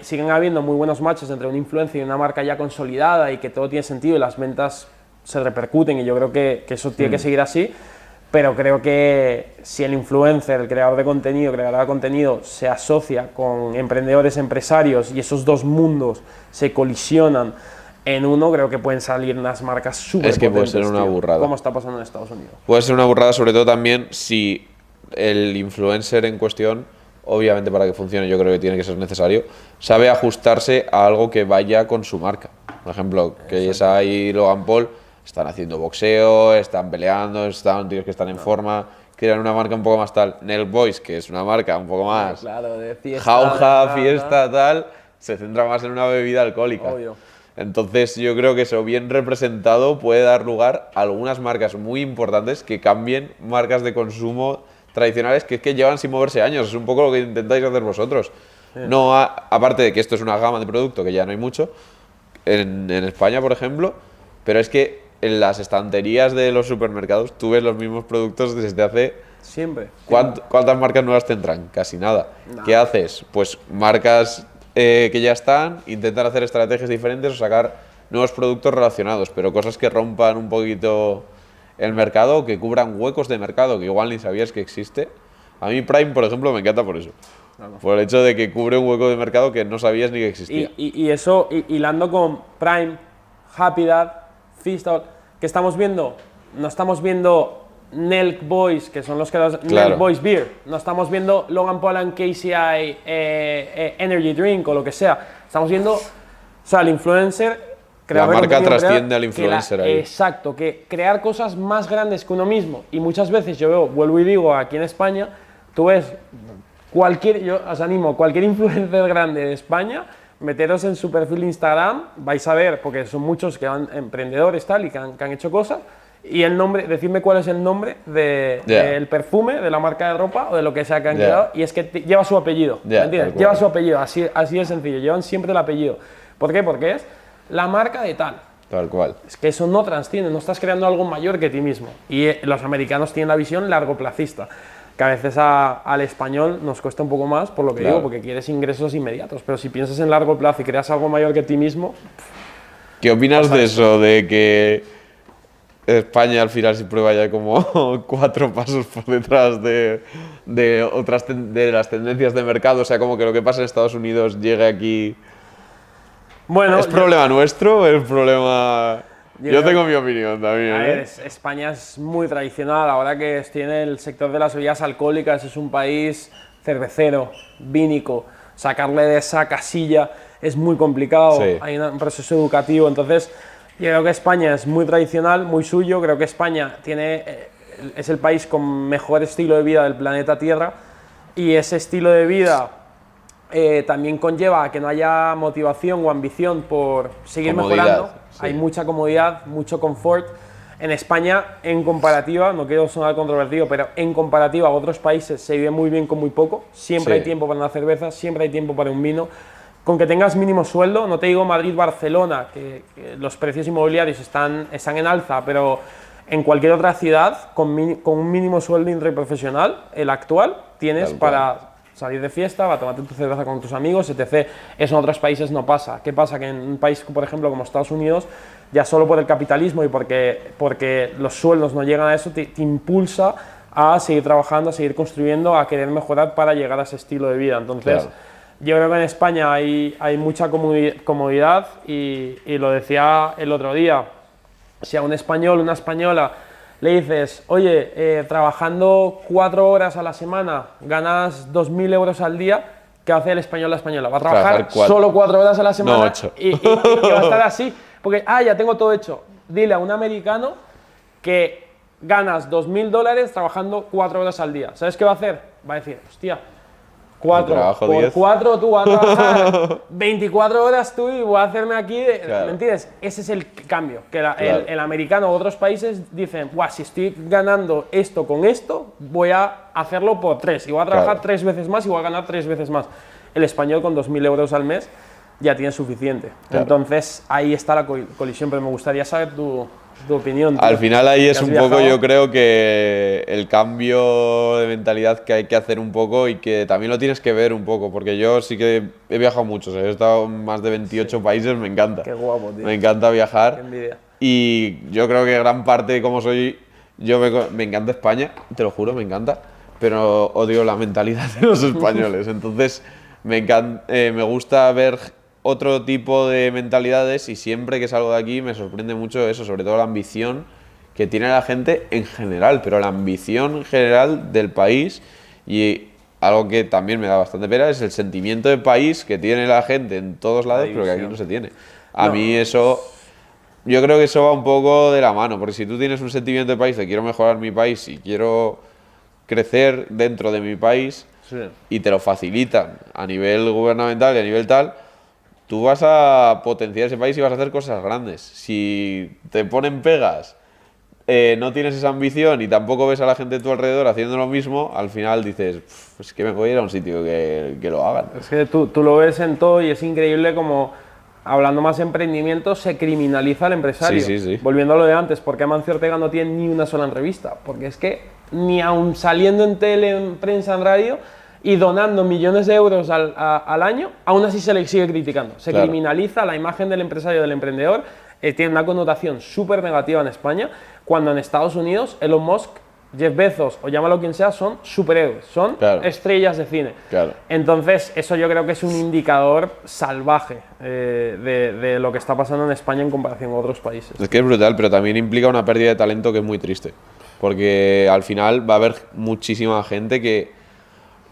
B: siguen habiendo muy buenos matches entre un influencer y una marca ya consolidada y que todo tiene sentido y las ventas se repercuten y yo creo que eso tiene que seguir así, pero creo que si el influencer, el creador de contenido, se asocia con emprendedores, empresarios y esos dos mundos se colisionan en uno, creo que pueden salir unas marcas súper potentes.
A: Es que puede ser una burrada.
B: Como está pasando en Estados Unidos.
A: Puede ser una burrada, sobre todo también si el influencer en cuestión, obviamente para que funcione yo creo que tiene que ser necesario, sabe ajustarse a algo que vaya con su marca. Por ejemplo, que KSI y Logan Paul están haciendo boxeo, están peleando, están tíos que están en forma, crean una marca un poco más tal. Nelk Boys, que es una marca un poco más
B: de fiesta,
A: jauja, fiesta, tal, se centra más en una bebida alcohólica.
B: Obvio.
A: Entonces yo creo que eso bien representado puede dar lugar a algunas marcas muy importantes que cambien marcas de consumo tradicionales que llevan sin moverse años. Es un poco lo que intentáis hacer vosotros. No, aparte de que esto es una gama de producto que ya no hay mucho en España, por ejemplo, pero es que en las estanterías de los supermercados tú ves los mismos productos desde hace...
B: Siempre.
A: ¿Cuántas marcas nuevas tendrán? Casi nada. ¿Qué haces? Pues marcas que ya están, intentar hacer estrategias diferentes o sacar nuevos productos relacionados, pero cosas que rompan un poquito el mercado o que cubran huecos de mercado que igual ni sabías que existe. A mí Prime, por ejemplo, me encanta por eso. Claro. Por el hecho de que cubre un hueco de mercado que no sabías ni que existía.
B: Y eso, hilando con Prime, Happy Dad, Feastables, que estamos viendo, no estamos viendo Nelk Boys, que son los creadores, Nelk Boys Beer, no estamos viendo Logan Paul and KSI Energy Drink o lo que sea, estamos viendo, o sea, el influencer,
A: la marca trasciende al influencer ahí.
B: Exacto, que crear cosas más grandes que uno mismo, y muchas veces yo veo, vuelvo y digo, aquí en España, tú ves yo os animo, cualquier influencer grande de España, meteros en su perfil de Instagram, vais a ver, porque son muchos que van emprendedores tal y que han hecho cosas, y el nombre, decidme cuál es el nombre del perfume, de la marca de ropa o de lo que sea que han creado, y es que lleva su apellido, ¿me entiendes? Lleva su apellido, así de sencillo, llevan siempre el apellido. ¿Por qué? Porque es la marca de tal.
A: Tal cual.
B: Es que eso no trasciende, no estás creando algo mayor que ti mismo. Y los americanos tienen la visión largoplacista, que a veces al español nos cuesta un poco más, por lo que digo, porque quieres ingresos inmediatos, pero si piensas en largo plazo y creas algo mayor que ti mismo...
A: ¿Qué opinas de eso, de que España al final siempre vaya como 4 pasos por detrás de de las tendencias de mercado, o sea, como que lo que pasa en Estados Unidos llegue aquí.
B: Bueno,
A: ¿Es problema nuestro? ¿Es problema...? Yo tengo mi opinión también.
B: A ver, España es muy tradicional, ahora que estoy en el sector de las bebidas alcohólicas, es un país cervecero, vínico, sacarle de esa casilla es muy complicado,
A: Sí.
B: hay un proceso educativo, entonces yo creo que España es muy tradicional, muy suyo, creo que España es el país con mejor estilo de vida del planeta Tierra y ese estilo de vida también conlleva a que no haya motivación o ambición por seguir
A: Comodidad,
B: mejorando.
A: sí.
B: Hay mucha comodidad, mucho confort. En España, en comparativa, no quiero sonar controvertido, pero en comparativa a otros países se vive muy bien con muy poco. Siempre
A: Sí.
B: hay tiempo para una cerveza, siempre hay tiempo para un vino. Con que tengas mínimo sueldo, no te digo Madrid, Barcelona, que los precios inmobiliarios están en alza, pero en cualquier otra ciudad, con un mínimo sueldo interprofesional, el actual, tienes
A: Tal cual.
B: para salir de fiesta, va a tomarte tu cerveza con tus amigos, etc. Eso en otros países no pasa. ¿Qué pasa? Que en un país, por ejemplo, como Estados Unidos, ya solo por el capitalismo y porque los sueldos no llegan a eso, te impulsa a seguir trabajando, a seguir construyendo, a querer mejorar para llegar a ese estilo de vida. Entonces,
A: Claro.
B: yo creo que en España hay mucha comodidad y lo decía el otro día, si a un español, una española, le dices, oye, trabajando 4 horas a la semana ganas 2.000 euros al día, ¿qué hace el español, la española? Va a trabajar solo 4 horas a la semana
A: No, 8.
B: y va a estar así, porque, ya tengo todo hecho. Dile a un americano que ganas $2.000 trabajando 4 horas al día. ¿Sabes qué va a hacer? Va a decir, hostia, 4
A: trabajo
B: por
A: 10.
B: 4 tú vas a trabajar 24 horas tú y voy a hacerme aquí,
A: Claro.
B: ¿me entiendes? Ese es el cambio, que
A: Claro.
B: el americano o otros países dicen, guau, si estoy ganando esto con esto, voy a hacerlo por 3 y voy a trabajar
A: Claro.
B: 3 veces más y voy a ganar 3 veces más. El español con 2.000 euros al mes ya tiene suficiente.
A: Claro.
B: Entonces ahí está la colisión, pero me gustaría saber tu opinión.
A: Al
B: tío.
A: final ahí
B: ¿Que
A: es
B: has
A: un poco,
B: viajado?
A: yo creo que el cambio de mentalidad que hay que hacer un poco y que también lo tienes que ver un poco, porque yo sí que he viajado mucho, o sea, he estado en más de 28 países, me encanta.
B: Qué guapo, tío.
A: Me encanta viajar.
B: Qué envidia.
A: Y yo creo que gran parte de cómo soy, me encanta España, te lo juro, me encanta, pero odio la mentalidad de los españoles. Entonces, me gusta ver otro tipo de mentalidades y siempre que salgo de aquí me sorprende mucho eso, sobre todo la ambición que tiene la gente en general, pero la ambición general del país y algo que también me da bastante pena es el sentimiento de país que tiene la gente en todos lados, pero que aquí no se tiene. A mí eso... Yo creo que eso va un poco de la mano, porque si tú tienes un sentimiento de país de quiero mejorar mi país y quiero crecer dentro de mi país y te lo facilitan a nivel gubernamental y a nivel tal, tú vas a potenciar ese país y vas a hacer cosas grandes. Si te ponen pegas, no tienes esa ambición y tampoco ves a la gente de tu alrededor haciendo lo mismo, al final dices, es que me voy a ir a un sitio que lo hagan.
B: Es que tú lo ves en todo y es increíble como, hablando más de emprendimiento, se criminaliza al empresario.
A: Sí, sí, sí.
B: Volviendo a lo de antes, ¿por qué Amancio Ortega no tiene ni una sola entrevista? Porque es que ni aun saliendo en tele, en prensa, en radio y donando millones de euros al año, aún así se le sigue criticando. Se
A: Claro.
B: criminaliza la imagen del empresario, del emprendedor, tiene una connotación súper negativa en España, cuando en Estados Unidos Elon Musk, Jeff Bezos o llámalo quien sea, son superhéroes, son
A: Claro.
B: estrellas de cine.
A: Claro.
B: Entonces, eso yo creo que es un indicador salvaje de lo que está pasando en España en comparación con otros países.
A: Es que es brutal, pero también implica una pérdida de talento que es muy triste. Porque al final va a haber muchísima gente que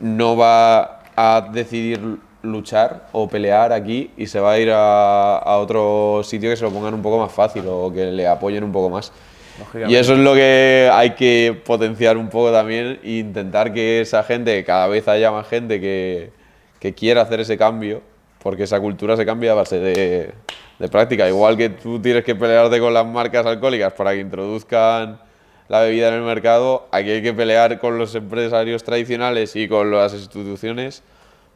A: no va a decidir luchar o pelear aquí y se va a ir a otro sitio que se lo pongan un poco más fácil o que le apoyen un poco más. Y eso es lo que hay que potenciar un poco también e intentar que esa gente, cada vez haya más gente que quiera hacer ese cambio, porque esa cultura se cambia a base de práctica. Igual que tú tienes que pelearte con las marcas alcohólicas para que introduzcan la bebida en el mercado, aquí hay que pelear con los empresarios tradicionales y con las instituciones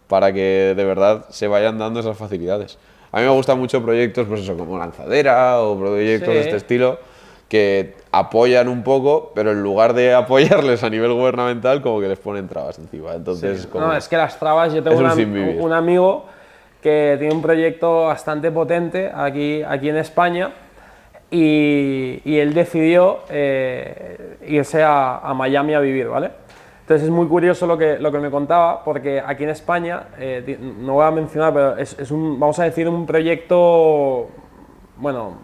A: para que de verdad se vayan dando esas facilidades. A mí me gustan mucho proyectos pues eso, como Lanzadera o proyectos
B: Sí.
A: de este estilo que apoyan un poco, pero en lugar de apoyarles a nivel gubernamental, como que les ponen trabas encima. Entonces, como...
B: No, es que las trabas, yo tengo
A: Es un sinvivir.
B: un amigo que tiene un proyecto bastante potente aquí en España. y él decidió irse a Miami a vivir, ¿vale? Entonces es muy curioso lo que me contaba, porque aquí en España, no voy a mencionar, pero vamos a decir, un proyecto, bueno,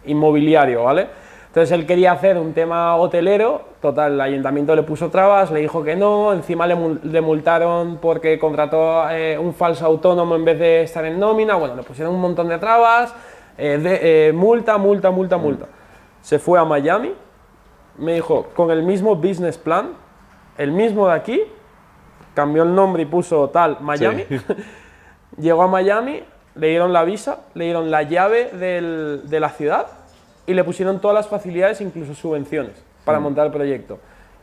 B: inmobiliario, ¿vale? Entonces él quería hacer un tema hotelero, total, el ayuntamiento le puso trabas, le dijo que no, encima le multaron porque contrató un falso autónomo en vez de estar en nómina, bueno, le pusieron un montón de trabas, multa. Se fue a Miami, me dijo, con el mismo business plan, el mismo de aquí, cambió el nombre y puso tal Miami, sí. Llegó a Miami, le dieron la visa, le dieron la llave de la ciudad y le pusieron todas las facilidades, incluso subvenciones, para montar el proyecto.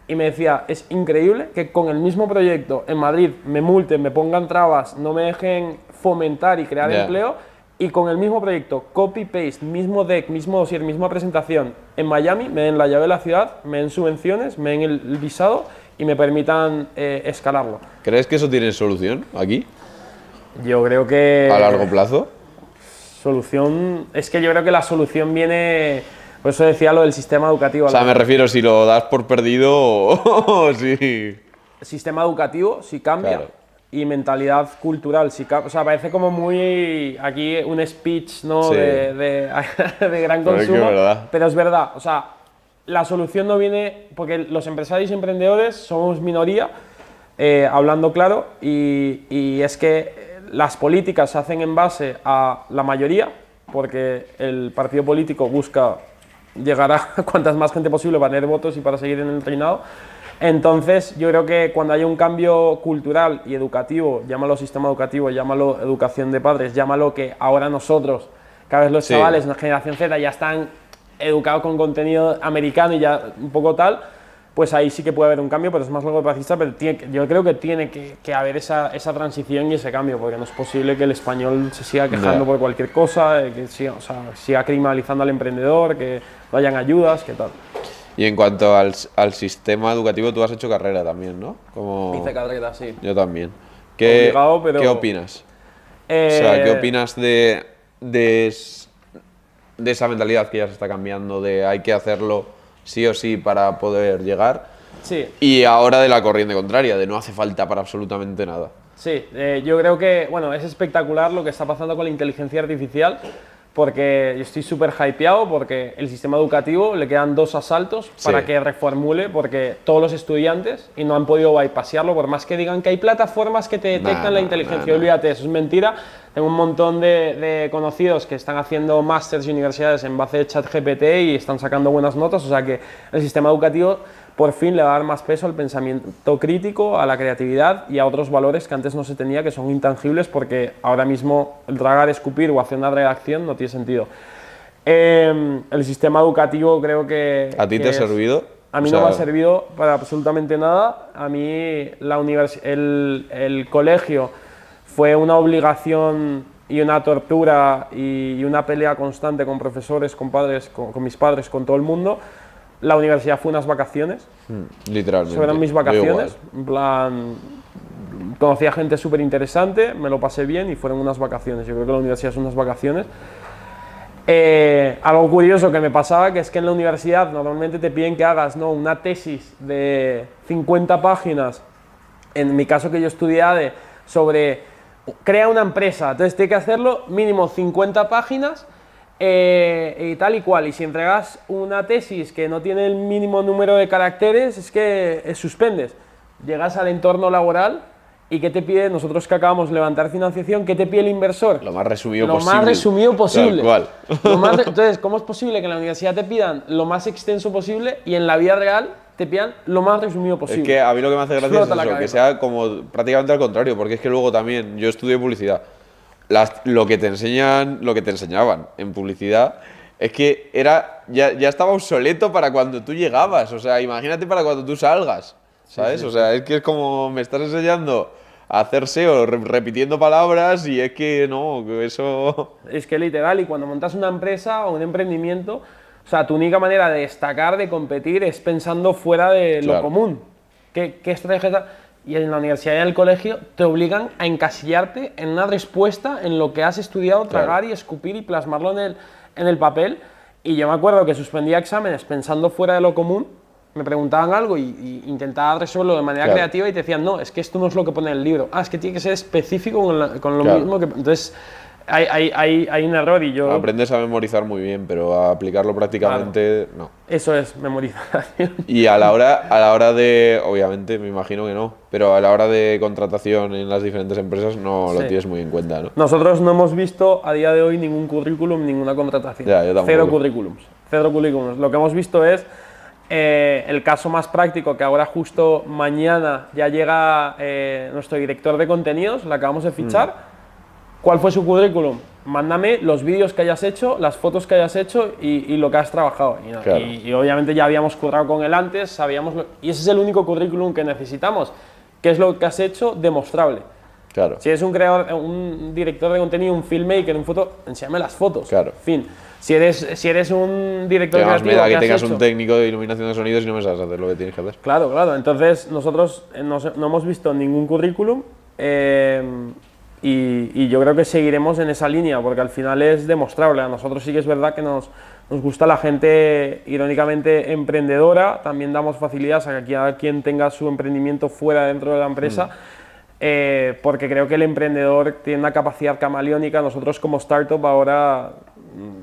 B: Y me decía, es increíble que con el mismo proyecto en Madrid me multen, me pongan trabas, no me dejen fomentar y crear empleo, y con el mismo proyecto, copy-paste, mismo deck, mismo dossier, misma presentación, en Miami me den la llave de la ciudad, me den subvenciones, me den el visado y me permitan escalarlo.
A: ¿Crees que eso tiene solución aquí?
B: Yo creo que...
A: ¿A largo plazo?
B: Solución... Es que yo creo que la solución viene... Por eso decía lo del sistema educativo.
A: O sea, me refiero si lo das por perdido o si...
B: El sistema educativo sí cambia. Claro. Y mentalidad cultural sí cambia. O sea, parece como muy... Aquí un speech, ¿no? Sí. de gran consumo. Pero es verdad. O sea, la solución no viene... Porque los empresarios y emprendedores somos minoría, hablando claro, y es que las políticas se hacen en base a la mayoría, porque el partido político busca llegar a cuantas más gente posible para tener votos y para seguir en el reinado. Entonces, yo creo que cuando haya un cambio cultural y educativo, llámalo sistema educativo, llámalo educación de padres, llámalo que ahora nosotros, cada vez los chavales, la generación Z, ya están educados con contenido americano y ya un poco tal, pues ahí sí que puede haber un cambio, pero es más largoplacista, pero yo creo que tiene que haber esa transición y ese cambio, porque no es posible que el español se siga quejando por cualquier cosa, que siga criminalizando al emprendedor, que no hayan ayudas, que tal.
A: Y en cuanto al sistema educativo, tú has hecho carrera también, ¿no?
B: Hice carrera, sí.
A: Yo también. ¿Qué opinas? O sea, ¿qué opinas de esa mentalidad que ya se está cambiando, de hay que hacerlo sí o sí para poder llegar?
B: Sí.
A: Y ahora de la corriente contraria, de no hace falta para absolutamente nada.
B: Sí, yo creo que, bueno, es espectacular lo que está pasando con la inteligencia artificial, porque yo estoy súper hypeado, porque el sistema educativo le quedan 2 asaltos para que reformule, porque todos los estudiantes, y no han podido bypassarlo, por más que digan que hay plataformas que te detectan la inteligencia, olvídate, eso es mentira. Tengo un montón de conocidos que están haciendo másters y universidades en base de ChatGPT y están sacando buenas notas, o sea que el sistema educativo por fin le va a dar más peso al pensamiento crítico, a la creatividad y a otros valores que antes no se tenía, que son intangibles, porque ahora mismo el tragar, escupir o hacer una redacción no tiene sentido. El sistema educativo creo que...
A: ¿A ti te ha servido?
B: A mí no me ha servido para absolutamente nada. A mí el colegio fue una obligación y una tortura y una pelea constante con profesores, con padres, con mis padres, con todo el mundo. La universidad fue unas vacaciones.
A: Literalmente.
B: Fueron mis vacaciones. En plan, conocí a gente súper interesante, me lo pasé bien y fueron unas vacaciones. Yo creo que la universidad son unas vacaciones. Algo curioso que me pasaba, que es que en la universidad normalmente te piden que hagas, ¿no?, una tesis de 50 páginas, en mi caso que yo estudié sobre crea una empresa, entonces tienes que hacerlo mínimo 50 páginas y tal y cual, y si entregas una tesis que no tiene el mínimo número de caracteres, es que suspendes. Llegas al entorno laboral y ¿qué te pide? Nosotros que acabamos de levantar financiación, ¿qué te pide el inversor?
A: Lo más resumido posible.
B: Lo más resumido posible.
A: Tal cual.
B: Entonces, ¿cómo es posible que en la universidad te pidan lo más extenso posible y en la vida real te pidan lo más resumido posible?
A: Es que a mí lo que me hace gracia es eso, que sea como prácticamente al contrario, porque es que luego también, yo estudié publicidad, lo que te enseñaban en publicidad es que ya estaba obsoleto para cuando tú llegabas, o sea, imagínate para cuando tú salgas, ¿sabes? Sí. O sea, es que es como me estás enseñando a hacer SEO repitiendo palabras y es que no, eso... Es
B: que literal, y cuando montas una empresa o un emprendimiento, o sea, tu única manera de destacar, de competir, es pensando fuera de lo común. ¿Qué estrategia? Y en la universidad y en el colegio te obligan a encasillarte en una respuesta en lo que has estudiado, tragar y escupir y plasmarlo en el papel. Y yo me acuerdo que suspendía exámenes pensando fuera de lo común, me preguntaban algo y intentaba resolverlo de manera creativa y te decían, no, es que esto no es lo que pone en el libro, es que tiene que ser específico con lo mismo que... Entonces, hay un error y yo...
A: Aprendes a memorizar muy bien, pero a aplicarlo prácticamente no.
B: Eso es, memorización.
A: Y a la hora de, obviamente, me imagino que no, pero a la hora de contratación en las diferentes empresas no lo tienes muy en cuenta, ¿no?
B: Nosotros no hemos visto a día de hoy ningún currículum, ninguna contratación.
A: Ya, yo tampoco.
B: Cero currículums. Lo que hemos visto es el caso más práctico, que ahora justo mañana ya llega nuestro director de contenidos, la acabamos de fichar. ¿Cuál fue su currículum? Mándame los vídeos que hayas hecho, las fotos que hayas hecho y lo que has trabajado. Y obviamente ya habíamos currado con él antes, sabíamos... y ese es el único currículum que necesitamos. ¿Qué es lo que has hecho? Demostrable.
A: Claro.
B: Si eres un creador, un director de contenido, un filmmaker, un foto, enséñame las fotos.
A: Claro.
B: Fin. Si eres un director
A: que
B: creativo,
A: me da que tengas
B: has hecho?
A: un técnico de iluminación de sonidos y no me sabes hacer lo que tienes que hacer.
B: Claro, claro. Entonces nosotros no hemos visto ningún currículum y yo creo que seguiremos en esa línea porque al final es demostrable. A nosotros sí que es verdad que nos gusta la gente irónicamente emprendedora. También damos facilidades a que cada quien tenga su emprendimiento fuera dentro de la empresa. Porque creo que el emprendedor tiene una capacidad camaleónica. Nosotros como startup ahora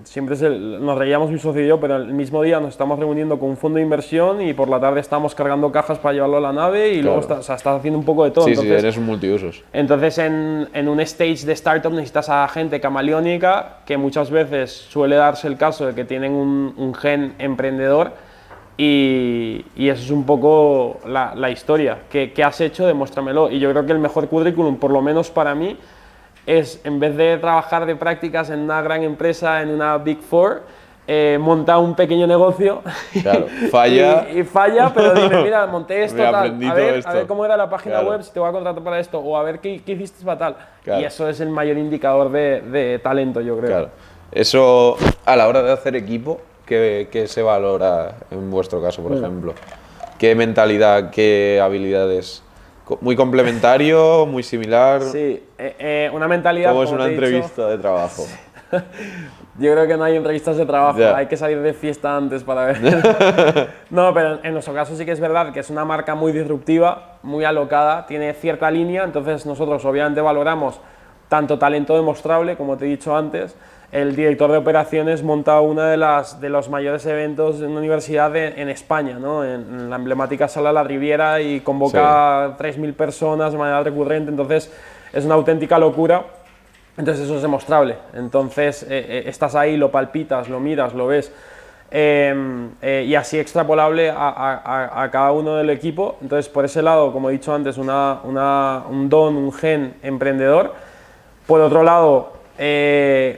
B: siempre nos reíamos mi socio y yo, pero el mismo día nos estamos reuniendo con un fondo de inversión y por la tarde estamos cargando cajas para llevarlo a la nave y luego estás haciendo un poco de todo.
A: Sí,
B: entonces,
A: sí, eres un multiusos.
B: Entonces en un stage de startup necesitas a gente camaleónica que muchas veces suele darse el caso de que tienen un gen emprendedor. Y eso es un poco la historia. ¿Qué has hecho? Demuéstramelo. Y yo creo que el mejor currículum, por lo menos para mí, es en vez de trabajar de prácticas en una gran empresa, en una Big Four, montar un pequeño negocio.
A: Claro, falla.
B: y falla, pero dime, mira, monté esto, tal. A ver cómo era la página web, si te voy a contratar para esto, o a ver qué hiciste para tal. Y eso es el mayor indicador de talento, yo creo.
A: Claro. Eso, a la hora de hacer equipo, ¿qué se valora en vuestro caso, por ejemplo? ¿Qué mentalidad, qué habilidades? ¿Muy complementario, muy similar?
B: Sí, una mentalidad...
A: ¿Cómo es una entrevista de trabajo?
B: Yo creo que no hay entrevistas de trabajo, hay que salir de fiesta antes para ver. No, pero en nuestro caso sí que es verdad que es una marca muy disruptiva, muy alocada, tiene cierta línea, entonces nosotros obviamente valoramos tanto talento demostrable, como te he dicho antes. El director de operaciones monta uno de los mayores eventos de una universidad en España, ¿no? En la emblemática Sala La Riviera y convoca a 3.000 personas de manera recurrente, entonces es una auténtica locura. Entonces eso es demostrable, entonces estás ahí, lo palpitas, lo miras, lo ves y así extrapolable a cada uno del equipo. Entonces por ese lado, como he dicho antes, un don, un gen emprendedor. Por otro lado,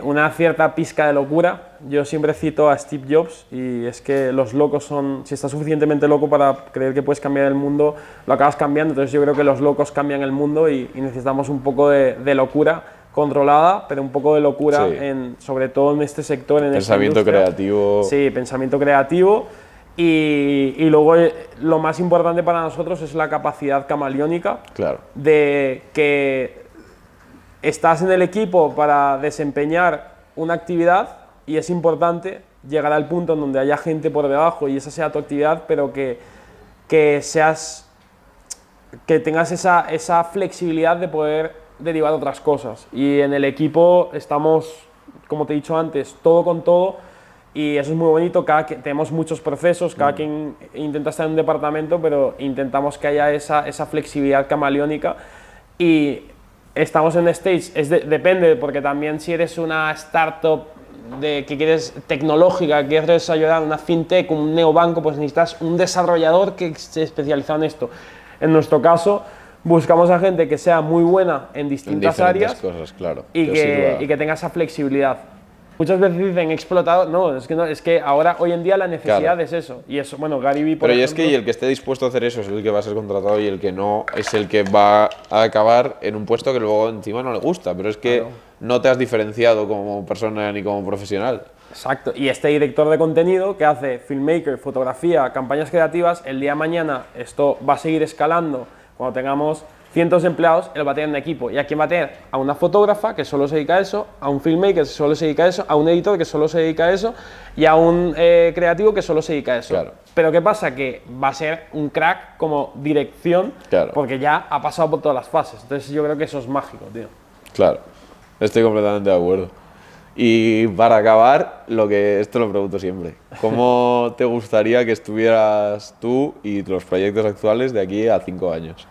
B: una cierta pizca de locura. Yo siempre cito a Steve Jobs y es que los locos son, si estás suficientemente loco para creer que puedes cambiar el mundo, lo acabas cambiando. Entonces yo creo que los locos cambian el mundo y necesitamos un poco de locura controlada, pero un poco de locura, sobre todo en este sector, en
A: pensamiento creativo.
B: Sí, pensamiento creativo. Y luego lo más importante para nosotros es la capacidad camaleónica, de que estás en el equipo para desempeñar una actividad y es importante llegar al punto en donde haya gente por debajo y esa sea tu actividad, pero que tengas esa flexibilidad de poder derivar otras cosas. Y en el equipo estamos, como te he dicho antes, todo con todo y eso es muy bonito. Tenemos muchos procesos, cada quien intenta estar en un departamento, pero intentamos que haya esa flexibilidad camaleónica y estamos en stage, depende, porque también si eres una startup que quieres tecnológica, que quieres desarrollar una fintech, un neobanco, pues necesitas un desarrollador que se especializa en esto. En nuestro caso, buscamos a gente que sea muy buena en distintas áreas
A: cosas, claro,
B: y que tenga esa flexibilidad. Muchas veces dicen explotado, no, es que ahora, hoy en día la necesidad es eso. Y eso, bueno, Gary Vee, por
A: Pero
B: ejemplo,
A: y es que el que esté dispuesto a hacer eso es el que va a ser contratado y el que no es el que va a acabar en un puesto que luego encima no le gusta. Pero es que no te has diferenciado como persona ni como profesional.
B: Exacto. Y este director de contenido que hace filmmaker, fotografía, campañas creativas, el día de mañana esto va a seguir escalando cuando tengamos cientos de empleados, él va a tener un equipo. ¿Y a quién va a tener? A una fotógrafa que solo se dedica a eso, a un filmmaker que solo se dedica a eso, a un editor que solo se dedica a eso y a un creativo que solo se dedica a eso.
A: Claro.
B: Pero ¿qué pasa? Que va a ser un crack como dirección,
A: Claro.
B: porque ya ha pasado por todas las fases. Entonces yo creo que eso es mágico, tío.
A: Claro, estoy completamente de acuerdo. Y para acabar, esto lo pregunto siempre. ¿Cómo te gustaría que estuvieras tú y los proyectos actuales de aquí a 5 años?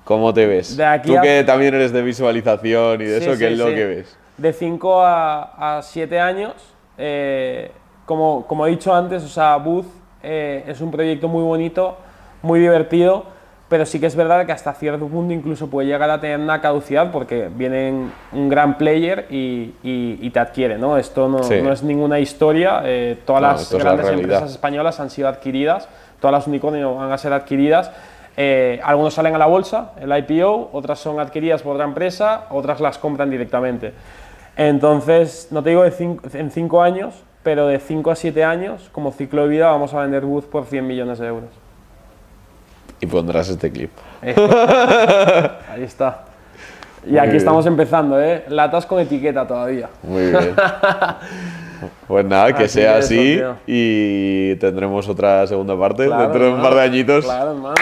A: ¿Cómo te ves?
B: De aquí
A: tú
B: a-
A: que también eres de visualización y de
B: Sí,
A: eso, ¿qué
B: sí,
A: es lo
B: sí.
A: que ves?
B: De 5 a 7 años, como he dicho antes, o sea, Booth es un proyecto muy bonito, muy divertido, pero sí que es verdad que hasta cierto punto incluso puede llegar a tener una caducidad porque viene un gran player y te adquiere, ¿no? Esto no,
A: Sí.
B: no es ninguna historia, todas
A: No,
B: las
A: esto es la
B: grandes
A: realidad.
B: empresas españolas han sido adquiridas, todas las unicornios van a ser adquiridas. Algunos salen a la bolsa, el IPO, otras son adquiridas por otra empresa, otras las compran directamente. Entonces, no te digo en 5 años, pero de 5 a 7 años, como ciclo de vida, vamos a vender Booth por 100 millones de euros.
A: Y pondrás este clip.
B: Ahí está. Y
A: Muy
B: aquí
A: bien.
B: estamos empezando, ¿eh? Latas con etiqueta todavía.
A: Muy bien. Pues nada, que
B: Así
A: sea
B: que eso,
A: así
B: tío.
A: y tendremos otra segunda parte
B: Claro,
A: dentro de un
B: hermano.
A: par de añitos.
B: Claro, hermano.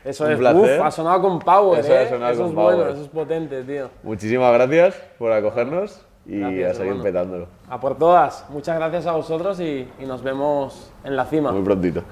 B: Eso
A: Un
B: es,
A: placer.
B: ha sonado con power,
A: Eso ha sonado
B: Eso
A: con
B: es bueno,
A: power.
B: eso es potente, tío.
A: Muchísimas gracias por acogernos y
B: Gracias,
A: a seguir
B: hermano.
A: petándolo.
B: A por todas. Muchas gracias a vosotros y nos vemos en la cima.
A: Muy prontito.